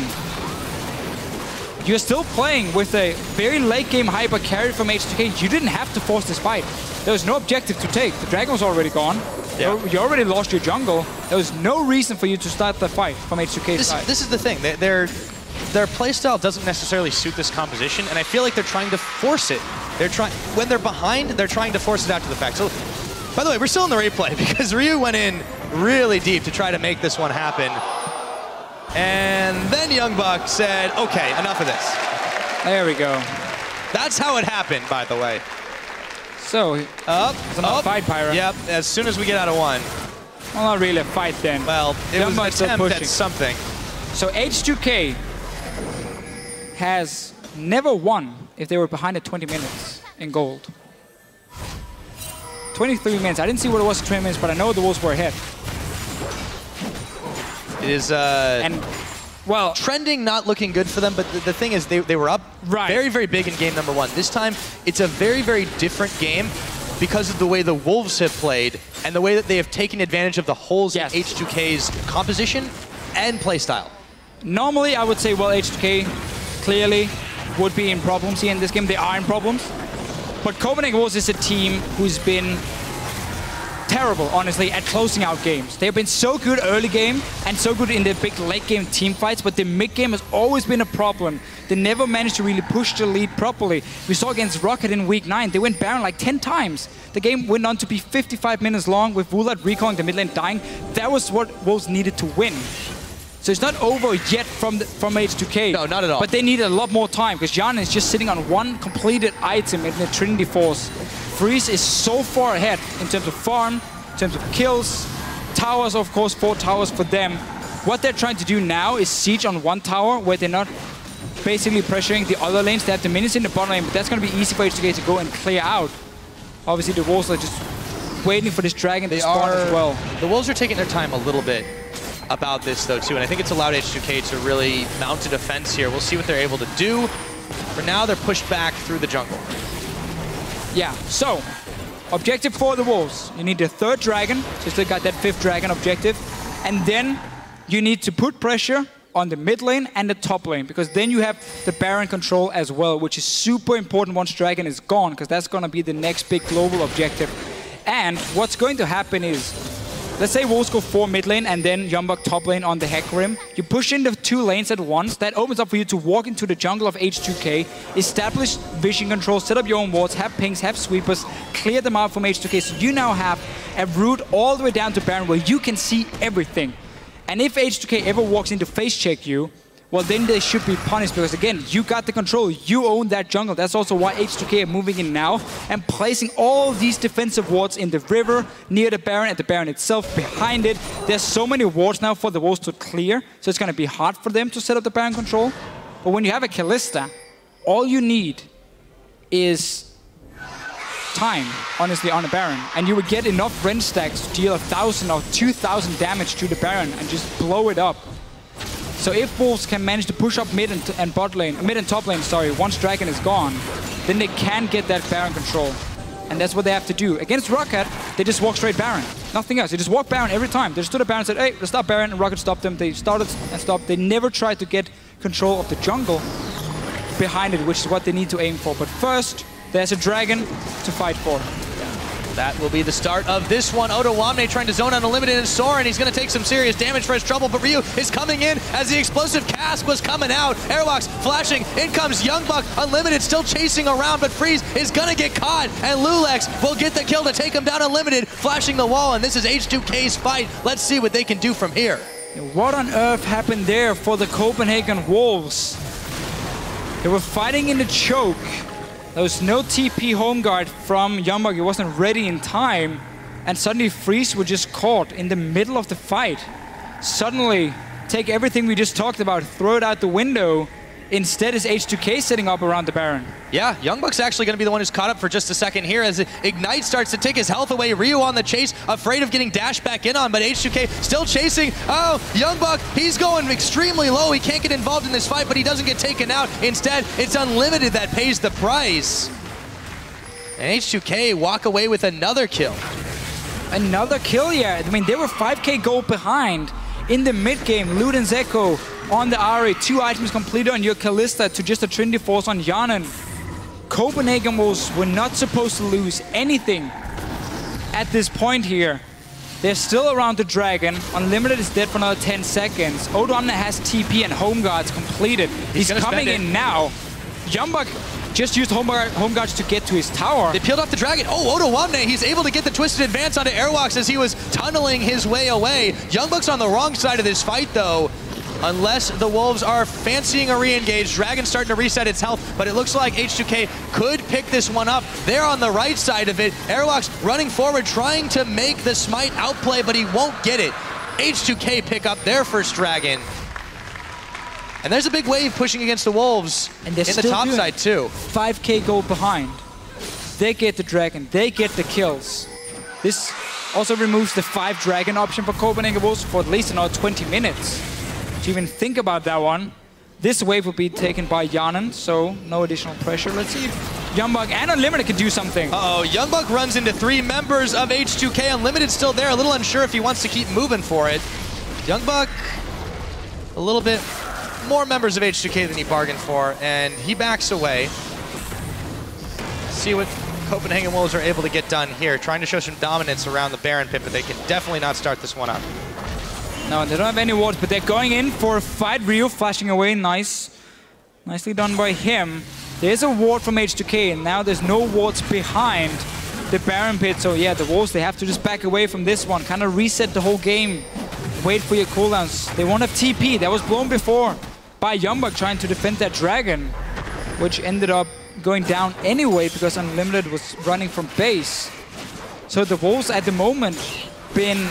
You're still playing with a very late game hyper carry from H2K. You didn't have to force this fight. There was no objective to take. The dragon was already gone. Yeah. You already lost your jungle. There was no reason for you to start the fight from H2K's side. This is the thing. Their playstyle doesn't necessarily suit this composition, and I feel like they're trying to force it. When they're behind, they're trying to force it out to the fact. So, by the way, we're still in the replay because Ryu went in really deep to try to make this one happen. And then YoungBuck said, okay, enough of this. There we go. That's how it happened, by the way. So, up, fight, Pyra. Yep, as soon as we get out of one. Well, not really a fight then. Well, it was an attempt at something. So H2K has never won if they were behind at 20 minutes in gold. 23 minutes. I didn't see what it was at 20 minutes, but I know the Wolves were ahead. It is well, trending not looking good for them, but the thing is they were up very, very big in game number 1. This time, it's a very, very different game because of the way the Wolves have played and the way that they have taken advantage of the holes in H2K's composition and playstyle. Normally, I would say, well, H2K clearly would be in problems here in this game. They are in problems. But Copenhagen Wolves is a team who's been terrible, honestly, at closing out games. They've been so good early game and so good in the big late game team fights, but the mid game has always been a problem. They never managed to really push the lead properly. We saw against Rocket in week 9, they went Baron like 10 times. The game went on to be 55 minutes long with Wulat recalling the mid lane dying. That was what Wolves needed to win. So it's not over yet from H2K. No, not at all. But they need a lot more time because Hjarnan is just sitting on one completed item in the Trinity Force. Freeze is so far ahead in terms of farm, in terms of kills, towers, of course, 4 towers for them. What they're trying to do now is siege on one tower where they're not basically pressuring the other lanes. They have the minions in the bottom lane, but that's going to be easy for H2K to go and clear out. Obviously, the Wolves are just waiting for this dragon to spawn as well. The Wolves are taking their time a little bit about this, though, too, and I think it's allowed H2K to really mount a defense here. We'll see what they're able to do. For now, they're pushed back through the jungle. Yeah, so objective for the Wolves. You need the 3rd dragon, so still got that 5th dragon objective. And then you need to put pressure on the mid lane and the top lane, because then you have the Baron control as well, which is super important once dragon is gone, because that's going to be the next big global objective. And what's going to happen is, let's say Wolves go 4 mid lane and then YoungBuck top lane on the Hecarim. You push in the 2 lanes at once. That opens up for you to walk into the jungle of H2K, establish vision control, set up your own wards, have pings, have sweepers, clear them out from H2K. So you now have a route all the way down to Baron where you can see everything. And if H2K ever walks in to face check you, well, then they should be punished because, again, you got the control. You own that jungle. That's also why H2K are moving in now and placing all these defensive wards in the river, near the Baron, at the Baron itself, behind it. There's so many wards now for the Wolves to clear, so it's going to be hard for them to set up the Baron control. But when you have a Kalista, all you need is time, honestly, on a Baron. And you would get enough Rend stacks to deal 1,000 or 2,000 damage to the Baron and just blow it up. So if Wolves can manage to push up mid and top lane, sorry, once dragon is gone, then they can get that Baron control. And that's what they have to do. Against Rocket, they just walk straight Baron. Nothing else. They just walk Baron every time. They just stood at Baron and said, hey, let's stop Baron, and Rocket stopped them. They started and stopped. They never tried to get control of the jungle behind it, which is what they need to aim for. But first, there's a dragon to fight for. That will be the start of this one. Odoamne trying to zone on Unlimited and Soren. He's going to take some serious damage for his trouble, but Ryu is coming in as the explosive cask was coming out. Airwaks flashing. In comes YoungBuck. Unlimited still chasing around, but Freeze is going to get caught, and loulex will get the kill to take him down. Unlimited flashing the wall, and this is H2K's fight. Let's see what they can do from here. What on earth happened there for the Copenhagen Wolves? They were fighting in the choke. There was no TP home guard from YoungBuck. He wasn't ready in time. And suddenly Freeze was just caught in the middle of the fight. Suddenly, take everything we just talked about, throw it out the window. Instead is H2K setting up around the Baron. Yeah, YoungBuck's actually going to be the one who's caught up for just a second here as Ignite starts to take his health away. Ryu on the chase, afraid of getting dashed back in on, but H2K still chasing. Oh, YoungBuck, he's going extremely low. He can't get involved in this fight, but he doesn't get taken out. Instead, it's Unlimited that pays the price. And H2K walk away with another kill. Another kill, yeah. I mean, they were 5k gold behind in the mid game. Lute and Zeko on the Ahri, 2 items completed on your Kalista to just a Trinity Force on Hjarnan. Copenhagen Wolves were not supposed to lose anything at this point here. They're still around the dragon. Unlimited is dead for another 10 seconds. Odoamne has TP and home guards completed. He's coming in now. YoungBuck just used home guards to get to his tower. They peeled off the dragon. Oh, Odoamne, he's able to get the twisted advance onto Airwaks as he was tunneling his way away. YoungBuck's on the wrong side of this fight, though. Unless the Wolves are fancying a re-engage. Dragon's starting to reset its health, but it looks like H2K could pick this one up. They're on the right side of it. Airwaks running forward, trying to make the smite outplay, but he won't get it. H2K pick up their first dragon. And there's a big wave pushing against the Wolves and in the top side too. 5k gold behind. They get the dragon, they get the kills. This also removes the 5 dragon option for Copenhagen Wolves for at least another 20 minutes. To even think about that one. This wave will be taken by Hjarnan, so no additional pressure. Let's see if YoungBuck and Unlimited can do something. Uh-oh, YoungBuck runs into 3 members of H2K. Unlimited still there, a little unsure if he wants to keep moving for it. YoungBuck, a little bit more members of H2K than he bargained for, and he backs away. See what Copenhagen Wolves are able to get done here, trying to show some dominance around the Baron pit, but they can definitely not start this one up. No, they don't have any wards, but they're going in for a fight. Ryu flashing away, nice. Nicely done by him. There's a ward from H2K, and now there's no wards behind the Baron pit. So yeah, the Wolves, they have to just back away from this one, kind of reset the whole game. Wait for your cooldowns. They won't have TP. That was blown before by YoungBuck trying to defend that dragon, which ended up going down anyway because Unlimited was running from base. So the Wolves at the moment been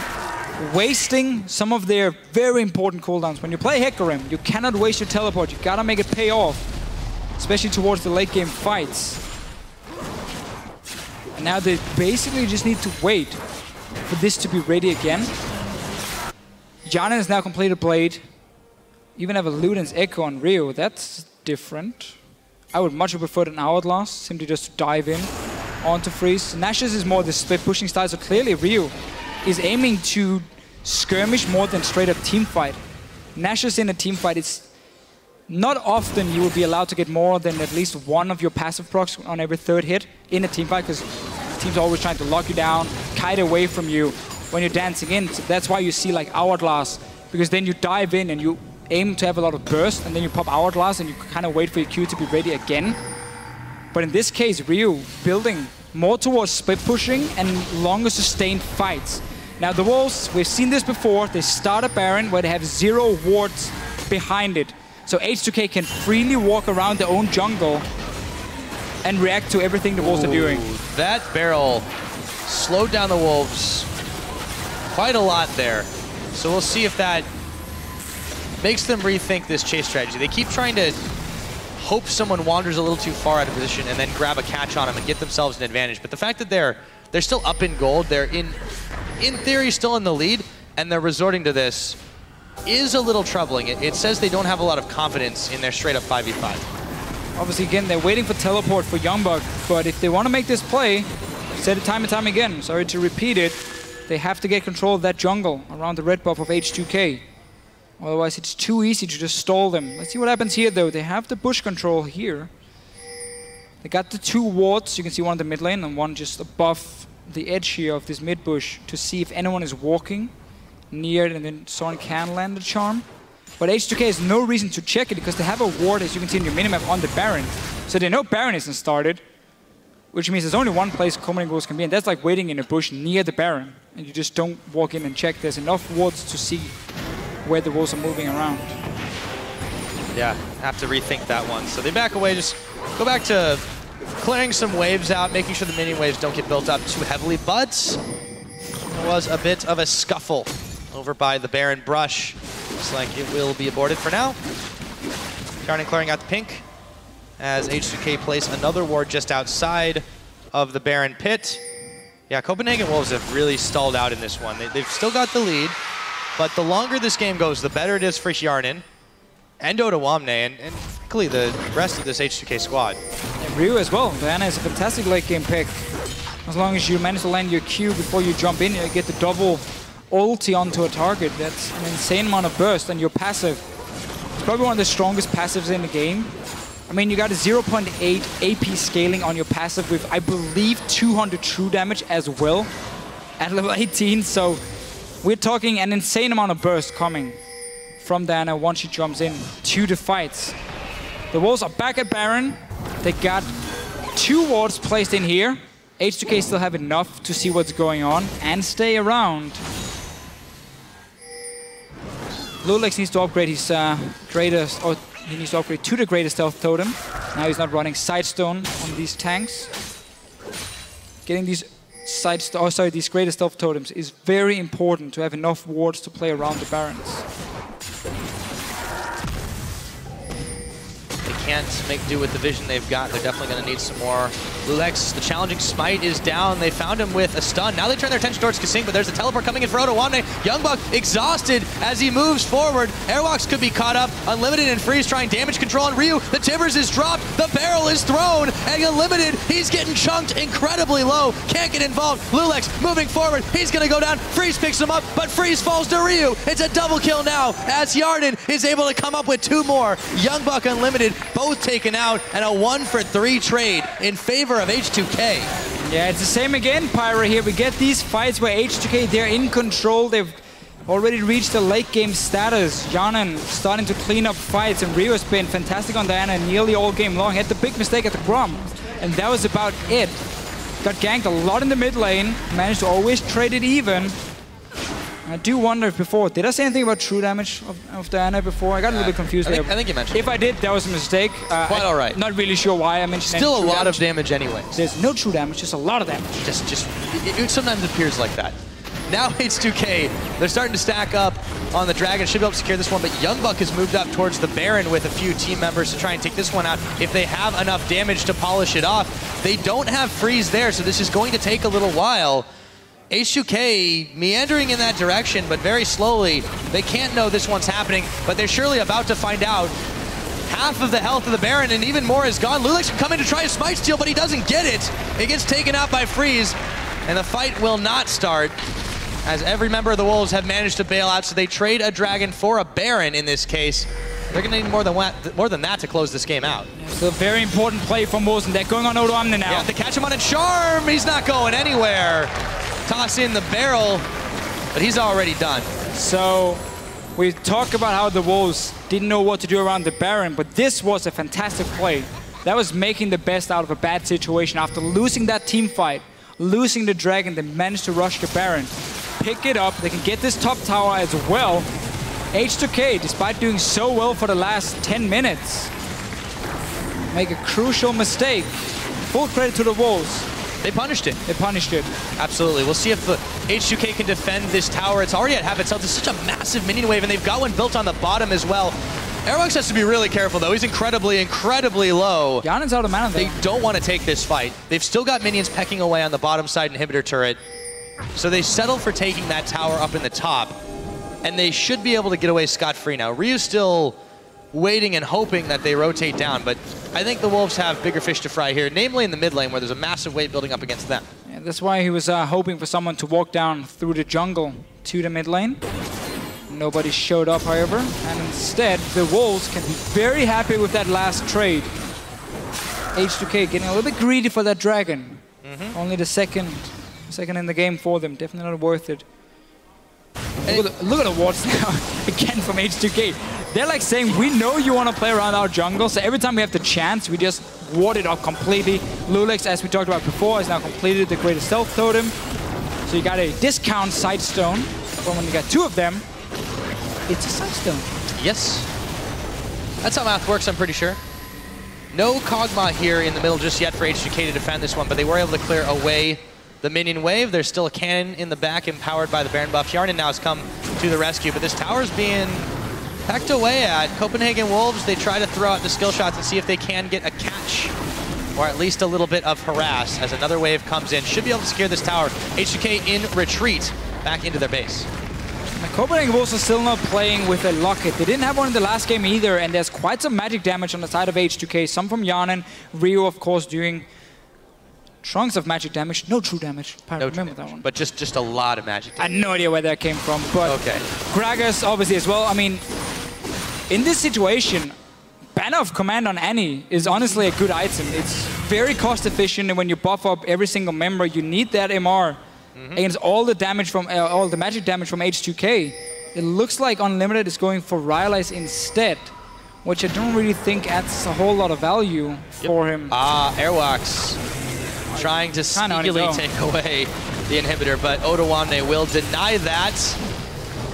wasting some of their very important cooldowns. When you play Hecarim, you cannot waste your teleport. You gotta make it pay off, especially towards the late game fights. And now they basically just need to wait for this to be ready again. Hjarnan has now completed Blade. Even have a Luden's Echo on Ryu. That's different. I would much prefer an Hourglass, simply just to dive in onto Freeze. Nash's is more the split pushing style, so clearly Ryu is aiming to skirmish more than straight up team fight. Nash's in a team fight, it's not often you will be allowed to get more than at least one of your passive procs on every 3rd hit in a team fight, because teams are always trying to lock you down, kite away from you when you're dancing in. So that's why you see like Hourglass, because then you dive in and you aim to have a lot of burst, and then you pop Hourglass and you kind of wait for your Q to be ready again. But in this case, Ryu building more towards split pushing and longer sustained fights. Now the Wolves, we've seen this before, they start a Baron where they have 0 wards behind it. So H2K can freely walk around their own jungle and react to everything the Wolves are doing. That barrel slowed down the Wolves quite a lot there. So we'll see if that makes them rethink this chase strategy. They keep trying to hope someone wanders a little too far out of position and then grab a catch on them and get themselves an advantage. But the fact that they're still up in gold, they're in theory still in the lead, and they're resorting to this is a little troubling. It says they don't have a lot of confidence in their straight up 5v5. Obviously, again, they're waiting for teleport for YoungBuck, but if they want to make this play, I've said it time and time again, sorry to repeat it, they have to get control of that jungle around the red buff of H2K. Otherwise, it's too easy to just stall them. Let's see what happens here, though. They have the bush control here. They got the 2 wards. You can see one in the mid lane and one just above the edge here of this mid bush to see if anyone is walking near it, and then Soren can land the charm. But H2K has no reason to check it because they have a ward, as you can see in your minimap, on the Baron. So they know Baron isn't started, which means there's only one place Copenhagen Wolves can be, and that's like waiting in a bush near the Baron. And you just don't walk in and check. There's enough wards to see where the Wolves are moving around. Yeah, have to rethink that one. So they back away, just go back to clearing some waves out, making sure the minion waves don't get built up too heavily. But there was a bit of a scuffle over by the Baron brush. Looks like it will be aborted for now. Hjarnan clearing out the pink as H2K place another ward just outside of the Baron pit. Yeah, Copenhagen Wolves have really stalled out in this one. They've still got the lead, but the longer this game goes, the better it is for Hjarnan and Odoamne and frankly the rest of this H2K squad. And Ryu as well. Diana is a fantastic late game pick. As long as you manage to land your Q before you jump in, you get the double ulti onto a target. That's an insane amount of burst, and your passive is probably one of the strongest passives in the game. I mean, you got a 0.8 AP scaling on your passive with, I believe, 200 true damage as well at level 18. So we're talking an insane amount of burst coming from Diana once she jumps in to the fights. The Wolves are back at Baron. They got 2 wards placed in here. H2K still have enough to see what's going on and stay around. loulex needs to upgrade his greatest, or he needs to upgrade to the greatest stealth totem. Now he's not running Sidestone on these tanks. Getting these these greatest stealth totems is very important to have enough wards to play around the Barons. can't make do with the vision they've got. They're definitely going to need some more. loulex, the challenging smite is down. They found him with a stun. Now they turn their attention towards KaSing, but there's a teleport coming in for Odoamne. YoungBuck exhausted as he moves forward. Airwaks could be caught up. Unlimited and Freeze trying damage control on Ryu. The Timbers is dropped. The barrel is thrown. And Unlimited, he's getting chunked incredibly low. Can't get involved. loulex moving forward. He's going to go down. Freeze picks him up, but Freeze falls to Ryu. It's a double kill now as Hjarnan is able to come up with 2 more. YoungBuck, Unlimited, both taken out, and a 1-for-3 trade in favor of H2K. Yeah, it's the same again, Pyra here. We get these fights where H2K, they're in control. They've already reached the late game status. Hjarnan starting to clean up fights, and Ryu has been fantastic on Diana nearly all game long. Had the big mistake at the Grom, and that was about it. Got ganked a lot in the mid lane, managed to always trade it even. I do wonder if before, did I say anything about true damage of Diana before? I got a little bit confused there. I think you mentioned If I did, that was a mistake. Quite all right. Not really sure why I mentioned Still a lot of damage anyways. There's no true damage, just a lot of damage. It sometimes appears like that. Now H2K, they're starting to stack up on the Dragon. Should be able to secure this one, but YoungBuck has moved up towards the Baron with a few team members to try and take this one out if they have enough damage to polish it off. They don't have Freeze there, so this is going to take a little while. H2K meandering in that direction, but very slowly. They can't know this one's happening, but they're surely about to find out. Half of the health of the Baron and even more is gone. loulex can come in to try a smite steal, but he doesn't get it. It gets taken out by Freeze, and the fight will not start as every member of the Wolves have managed to bail out, so they trade a Dragon for a Baron in this case. They're going to need more than that to close this game out. So a very important play from Mosen. They're going on Odoamne now. Yeah, they catch him on a charm. He's not going anywhere. Toss in the barrel, but he's already done. So we talk about how the Wolves didn't know what to do around the Baron, but this was a fantastic play. That was making the best out of a bad situation. After losing that team fight, losing the Dragon, they managed to rush the Baron. Pick it up, they can get this top tower as well. H2K, despite doing so well for the last 10 minutes, make a crucial mistake. Full credit to the Wolves. They punished it. They punished it. Absolutely. We'll see if the H2K can defend this tower. It's already at half its health. It's such a massive minion wave, and they've got one built on the bottom as well. Airwaks has to be really careful, though. He's incredibly, incredibly low. Hjarnan's out of mana, though. They don't want to take this fight. They've still got minions pecking away on the bottom side inhibitor turret. So they settle for taking that tower up in the top, and they should be able to get away scot-free now. Ryu's still waiting and hoping that they rotate down, but I think the Wolves have bigger fish to fry here, namely in the mid lane where there's a massive wave building up against them. Yeah, that's why he was hoping for someone to walk down through the jungle to the mid lane. Nobody showed up, however, and instead the Wolves can be very happy with that last trade. H2K getting a little bit greedy for that Dragon. Only the second in the game for them. Definitely not worth it. Look at the wards now, again from H2K. They're like saying, we know you want to play around our jungle, so every time we have the chance, we just ward it off completely. loulex, as we talked about before, has now completed the greatest stealth totem. So you got a discount Sightstone, but when you got 2 of them, it's a Sightstone. Yes. That's how math works, I'm pretty sure. No Kog'Maw here in the middle just yet for H2K to defend this one, but they were able to clear away the minion wave. There's still a cannon in the back empowered by the Baron buff. Hjarnan now has come to the rescue, but this tower's being pecked away at. Copenhagen Wolves, they try to throw out the skill shots and see if they can get a catch, or at least a little bit of harass as another wave comes in. Should be able to secure this tower. H2K in retreat back into their base. The Copenhagen Wolves are still not playing with a locket. They didn't have one in the last game either, and there's quite some magic damage on the side of H2K. Some from Hjarnan, Ryu, of course, doing chunks of magic damage. No true damage. I remember that one. But just a lot of magic damage. I had no idea where that came from, but okay. Gragas, obviously, as well. I mean, in this situation, Banner of Command on Annie is honestly a good item. It's very cost efficient, and when you buff up every single member, you need that MR against all the damage from all the magic damage from H2K. It looks like Unlimited is going for Rylai's instead, which I don't really think adds a whole lot of value for him. Airwaks trying to sneakily take away the inhibitor, but Odoamne will deny that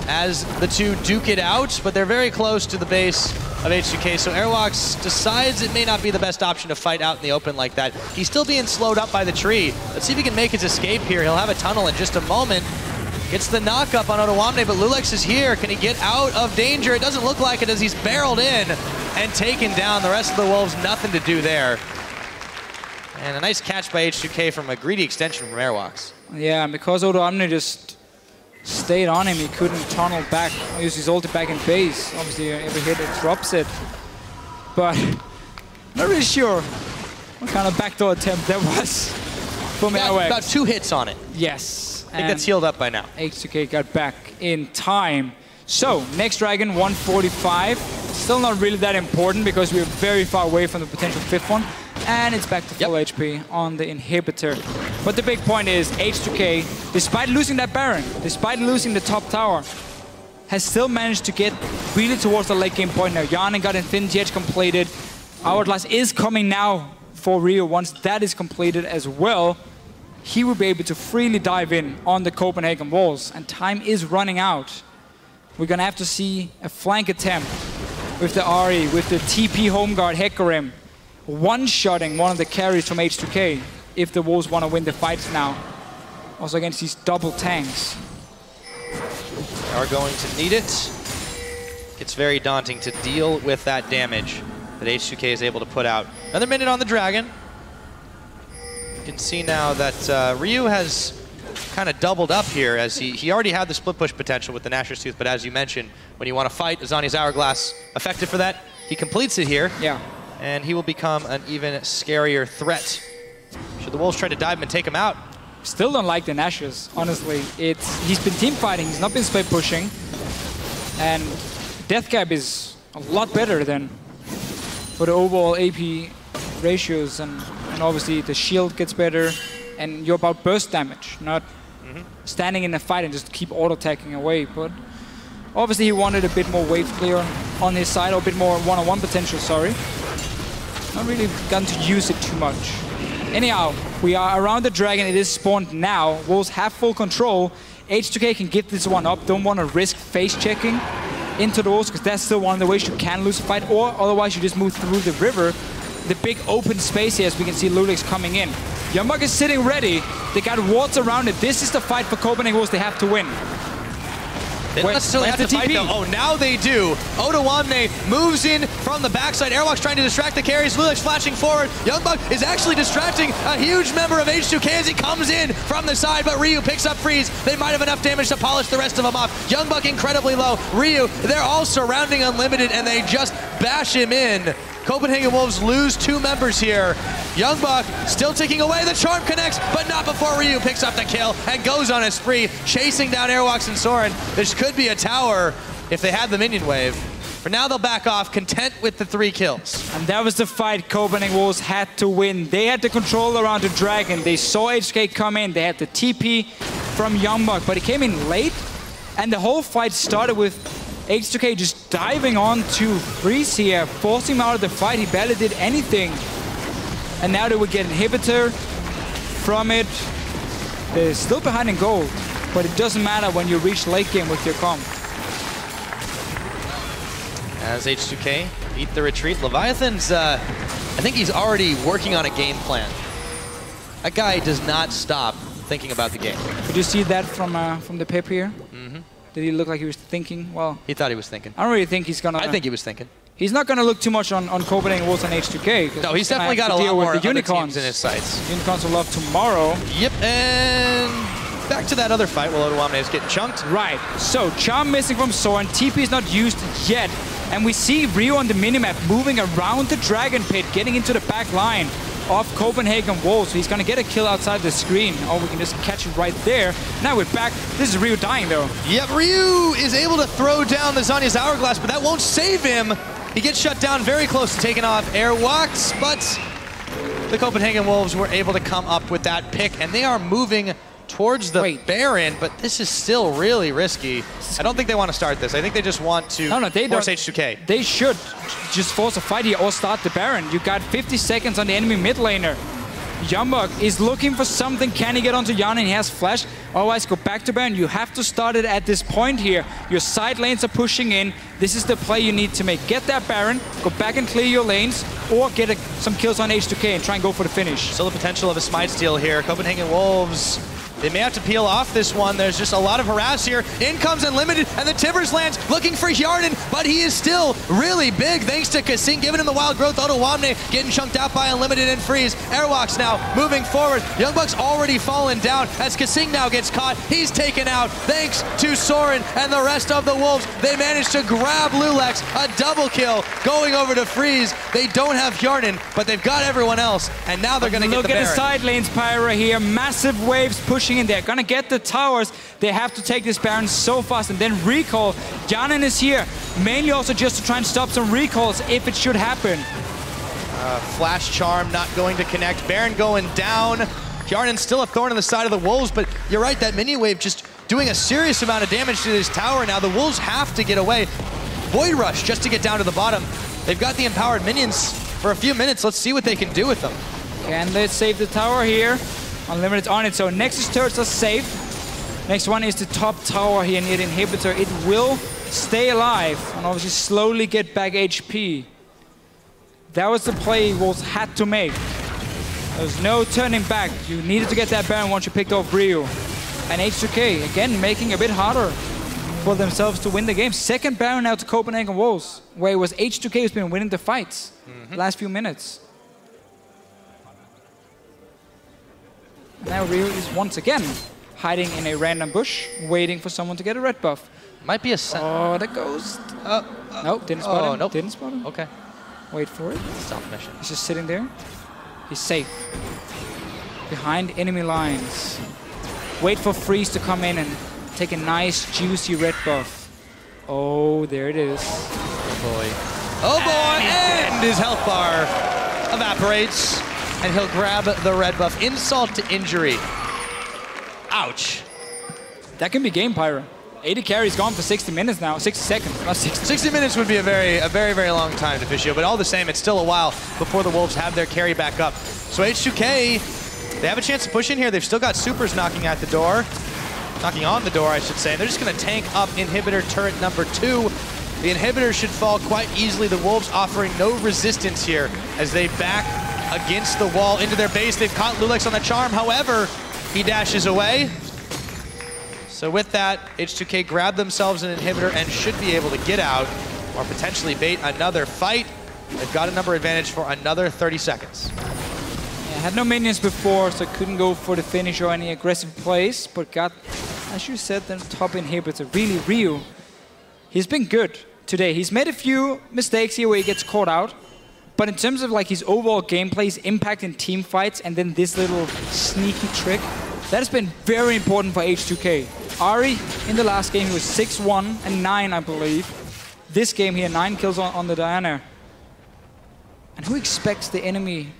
as the two duke it out, but they're very close to the base of H2K, so Airwaks decides it may not be the best option to fight out in the open like that. He's still being slowed up by the tree. Let's see if he can make his escape here. He'll have a tunnel in just a moment. Gets the knock-up on Odoamne, but loulex is here. Can he get out of danger? It doesn't look like it as he's barreled in and taken down. The rest of the Wolves, nothing to do there. And a nice catch by H2K from a greedy extension from Airwaks. Yeah, and because Odoamne just stayed on him, he couldn't tunnel back, use his ulti back in base. Obviously, every hit it drops it. But not really sure what kind of backdoor attempt that was from Airwaks. About 2 hits on it. Yes. I think that's healed up by now. H2K got back in time. So, next Dragon, 145. Still not really that important because we're very far away from the potential 5th one. And it's back to full HP on the inhibitor. But the big point is H2K, despite losing that Baron, despite losing the top tower, has still managed to get really towards the late game point now. Hjarnan got Infinity Edge completed. Hourglass is coming now for Ryu. Once that is completed as well, he will be able to freely dive in on the Copenhagen walls. And time is running out. We're going to have to see a flank attempt with the Ahri, with the TP home guard Hecarim, one-shotting one of the carries from H2K if the Wolves want to win the fights now. Also against these double tanks. They are going to need it. It's very daunting to deal with that damage that H2K is able to put out. Another minute on the Dragon. You can see now that Ryu has kind of doubled up here as he already had the split push potential with the Nashor's Tooth, but as you mentioned, when you want to fight, Azania's Hourglass effective for that. He completes it here. Yeah. And he will become an even scarier threat. Should the Wolves try to dive him and take him out? Still don't like the Nashors, honestly. He's been team fighting, he's not been split pushing. And death cap is a lot better than for the overall AP ratios, and obviously the shield gets better, and you're about burst damage, not standing in a fight and just keep auto-attacking away. But obviously he wanted a bit more wave clear on his side, or a bit more one-on-one potential, sorry. Not really gotten to use it too much. Anyhow, we are around the Dragon, it is spawned now. Wolves have full control. H2K can get this one up, don't want to risk face checking into the Wolves, because that's still one of the ways you can lose a fight, or otherwise you just move through the river. The big open space here, as we can see loulex coming in. YoungBuck is sitting ready. They got wards around it. This is the fight for Copenhagen Wolves they have to win. They don't necessarily have to fight though. Oh, now they do. Odoamne moves in from the backside. Airwaks trying to distract the carries. loulex flashing forward. YoungBuck is actually distracting a huge member of H2K as he comes in from the side, but Ryu picks up freeze. They might have enough damage to polish the rest of them off. YoungBuck incredibly low. Ryu, they're all surrounding Unlimited and they just bash him in. Copenhagen Wolves lose 2 members here. YoungBuck still ticking away. The charm connects, but not before Ryu picks up the kill and goes on a spree, chasing down Airwaks and Soren. This could be a tower if they had the minion wave. For now, they'll back off, content with the 3 kills. And that was the fight Copenhagen Wolves had to win. They had the control around the Dragon. They saw H2K come in. They had the TP from YoungBuck, but he came in late. And the whole fight started with H2K just diving on to Freeze here, forcing him out of the fight. He barely did anything. And now they would get inhibitor from it. They're still behind in gold, but it doesn't matter when you reach late game with your comp. As H2K beat the retreat, Leviathan's, I think he's already working on a game plan. That guy does not stop thinking about the game. Could you see that from the pip here? Did he look like he was thinking? Well, he thought he was thinking. I don't really think he's gonna. I think he was thinking. He's not gonna look too much on Copenhagen Wolves and H2K. No, he's definitely got a lot more other teams in his sights. Unicorns will love tomorrow. Yep, and back to that other fight while Odoamne is getting chunked. Right. So charm missing from Soren. TP is not used yet, and we see Ryu on the minimap moving around the Dragon Pit, getting into the back line of Copenhagen Wolves. So he's gonna get a kill outside the screen. Oh, we can just catch it right there. Now we're back. This is Ryu dying though. Yep, Ryu is able to throw down the Zhonya's Hourglass, but that won't save him. He gets shut down very close to taking off Airwaks, but the Copenhagen Wolves were able to come up with that pick, and they are moving towards the Baron, but this is still really risky. I don't think they want to start this. I think they just want to force H2K. They should just force a fight here or start the Baron. You got 50 seconds on the enemy mid laner. YoungBuck is looking for something. Can he get onto Hjarnan? He has flash. Otherwise, go back to Baron. You have to start it at this point here. Your side lanes are pushing in. This is the play you need to make. Get that Baron, go back and clear your lanes, or get some kills on H2K and try and go for the finish. Still the potential of a smite steal here. Copenhagen Wolves They may have to peel off this one. There's just a lot of harass here. In comes Unlimited, and the Tibbers lands looking for Hjarnan, but he is still really big thanks to KaSing giving him the wild growth. Odoamne getting chunked out by Unlimited and Freeze. Airwaks now moving forward. YoungBuck's already fallen down as KaSing now gets caught. He's taken out thanks to Soren and the rest of the Wolves. They managed to grab loulex, a double kill going over to Freeze. They don't have Hjarnan, but they've got everyone else, and now they're going to get the Baron. Look at the side lanes, Pyra here. Massive waves pushing in there. Gonna get the towers. They have to take this Baron so fast and then recall. Hjarnan is here, mainly also just to try and stop some recalls if it should happen. Flash Charm not going to connect. Baron going down. Hjarnan's still a thorn in the side of the Wolves, but you're right, that mini wave just doing a serious amount of damage to this tower now. The Wolves have to get away. Void Rush just to get down to the bottom. They've got the empowered minions for a few minutes. Let's see what they can do with them. Can they save the tower here? Unlimited on it, so Nexus turrets are safe. Next one is the top tower here near the inhibitor. It will stay alive and obviously slowly get back HP. That was the play Wolves had to make. There's no turning back. You needed to get that Baron once you picked off Ryu. And H2K, again, making it a bit harder for themselves to win the game. Second Baron now to Copenhagen Wolves, where it was H2K who's been winning the fights the last few minutes. Now Ryu is once again hiding in a random bush, waiting for someone to get a red buff. Might be a Oh, the ghost. Nope, didn't spot him. Nope. Didn't spot him. Okay. Wait for it. Stealth mission. He's just sitting there. He's safe. Behind enemy lines. Wait for Freeze to come in and take a nice, juicy red buff. Oh, there it is. Oh boy. Oh boy! And his health bar evaporates. And he'll grab the red buff. Insult to injury. Ouch. That can be game, Pyra. AD carry's gone for 60 minutes now. 60 seconds, not 60. 60 minutes would be a very, very long time, Deficio, but all the same, it's still a while before the Wolves have their carry back up. So H2K, they have a chance to push in here. They've still got supers knocking at the door. Knocking on the door, I should say. They're just going to tank up inhibitor turret number 2. The inhibitor should fall quite easily. The Wolves offering no resistance here as they back against the wall into their base. They've caught loulex on the charm. However, he dashes away. So with that, H2K grab themselves an inhibitor and should be able to get out or potentially bait another fight. They've got a number advantage for another 30 seconds. Yeah, had no minions before, so couldn't go for the finish or any aggressive plays, but got, as you said, the top inhibitor. Really, Ryu, he's been good today. He's made a few mistakes here where he gets caught out. But in terms of like his overall gameplay, his impact in team fights, and then this little sneaky trick, that has been very important for H2K. Ahri, in the last game, he was 6-1 and 9, I believe. This game here, 9 kills on the Diana. And who expects the enemy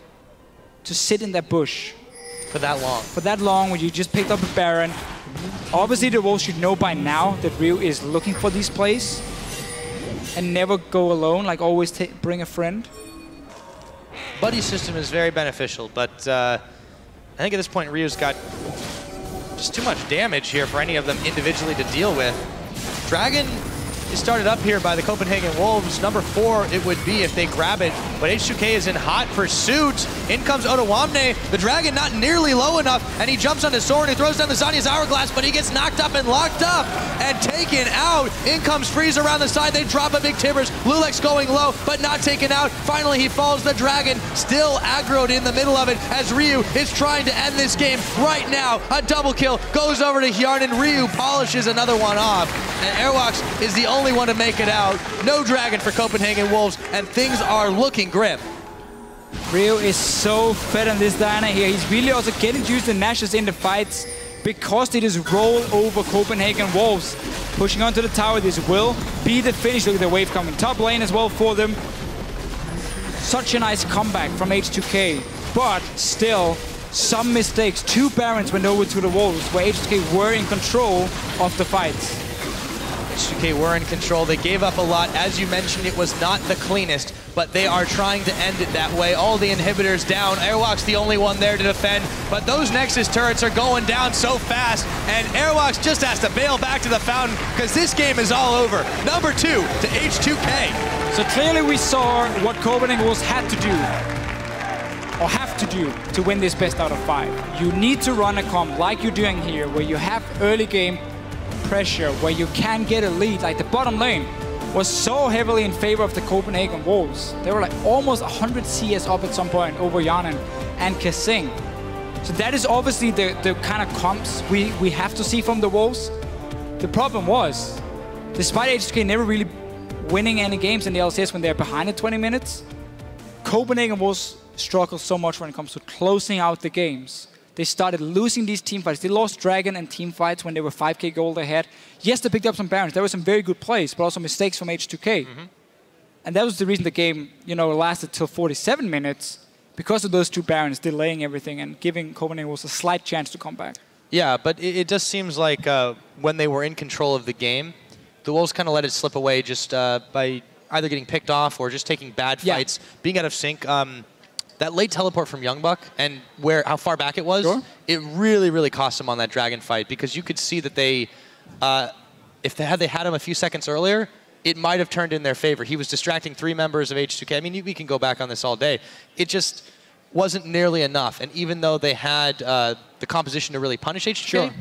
to sit in that bush? For that long. For that long, when you just picked up a Baron. Obviously, the Wolves should know by now that Ryu is looking for these plays. And never go alone, like always bring a friend. Buddy system is very beneficial, but I think at this point Ryu's got just too much damage here for any of them individually to deal with. Dragon is started up here by the Copenhagen Wolves. Number 4 it would be if they grab it, but H2K is in hot pursuit. In comes Odoamne. The Dragon not nearly low enough, and he jumps onto Soren, who throws down the Zanya's Hourglass, but he gets knocked up and locked up and taken out. In comes Freeze around the side. They drop a big Tibbers. loulex going low, but not taken out. Finally, he falls. The Dragon still aggroed in the middle of it as Ryu is trying to end this game right now. A double kill goes over to Hjarnan. Ryu polishes another one off, and Airwaks is the only one to make it out. No Dragon for Copenhagen Wolves, and things are looking grim. Ryu is so fed on this Diana here. He's really also getting used to Nash's in the fights because they just roll over Copenhagen Wolves. Pushing onto the tower, this will be the finish. Look at the wave coming top lane as well for them. Such a nice comeback from H2K, but still some mistakes. 2 Barons went over to the Wolves where H2K were in control of the fights. H2K were in control. They gave up a lot. As you mentioned, it was not the cleanest, but they are trying to end it that way. All the inhibitors down. Airwaks the only one there to defend, but those Nexus turrets are going down so fast, and Airwaks just has to bail back to the fountain because this game is all over. Number 2 to H2K. So clearly we saw what Copenhagen Wolves had to do. or have to do to win this best out of 5. You need to run a comp like you're doing here, where you have early game pressure, where you can get a lead. Like the bottom lane was so heavily in favor of the Copenhagen Wolves. They were like almost 100 CS up at some point over Hjarnan and KaSing. So that is obviously the kind of comps we have to see from the Wolves. The problem was, despite H2K never really winning any games in the LCS when they're behind in 20 minutes, Copenhagen Wolves struggle so much when it comes to closing out the games. They started losing these team fights. They lost Dragon and team fights when they were 5k gold ahead. Yes, they picked up some Barons. There were some very good plays, but also mistakes from H2K. And that was the reason the game, lasted till 47 minutes, because of those 2 Barons delaying everything and giving Copenhagen Wolves a slight chance to come back. Yeah, but it just seems like when they were in control of the game, the Wolves kind of let it slip away just by either getting picked off or just taking bad fights, being out of sync. That late teleport from YoungBuck and how far back it was, it really, really cost them on that Dragon fight, because you could see that they, if they had him a few seconds earlier, it might have turned in their favor. He was distracting 3 members of H2K. I mean, we can go back on this all day. It just wasn't nearly enough. And even though they had the composition to really punish H2K,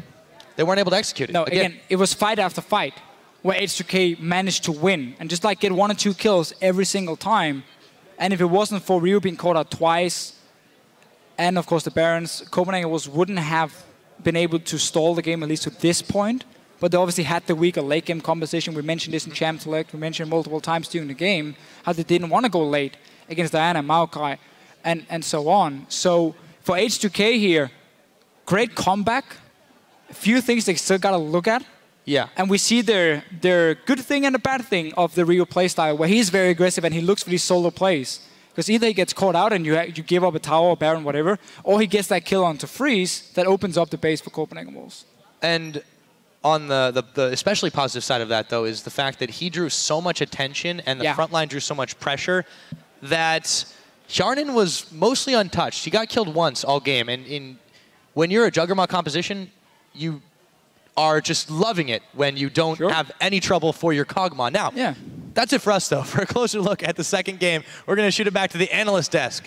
they weren't able to execute it. No, again, it was fight after fight where H2K managed to win and just like get 1 or 2 kills every single time. And if it wasn't for Rio being caught out twice, and of course the Barons, Copenhagen wouldn't have been able to stall the game, at least to this point. But they obviously had the weaker late game composition. We mentioned this in Champ Select. We mentioned multiple times during the game how they didn't want to go late against Diana, Maokai, and so on. So for H2K here, great comeback. A few things they still got to look at. Yeah. And we see their good thing and the bad thing of the Rio playstyle, where he's very aggressive and he looks for these solo plays. Because either he gets caught out and you give up a tower or Baron, whatever, or he gets that kill onto freeze that opens up the base for Copenhagen Wolves. And on the especially positive side of that, though, is the fact that he drew so much attention and the front line drew so much pressure that Hjarnan was mostly untouched. He got killed once all game. And when you're a Juggernaut composition, you are just loving it when you don't have any trouble for your Kog'Maw. Now, that's it for us, though. For a closer look at the second game, we're going to shoot it back to the analyst desk.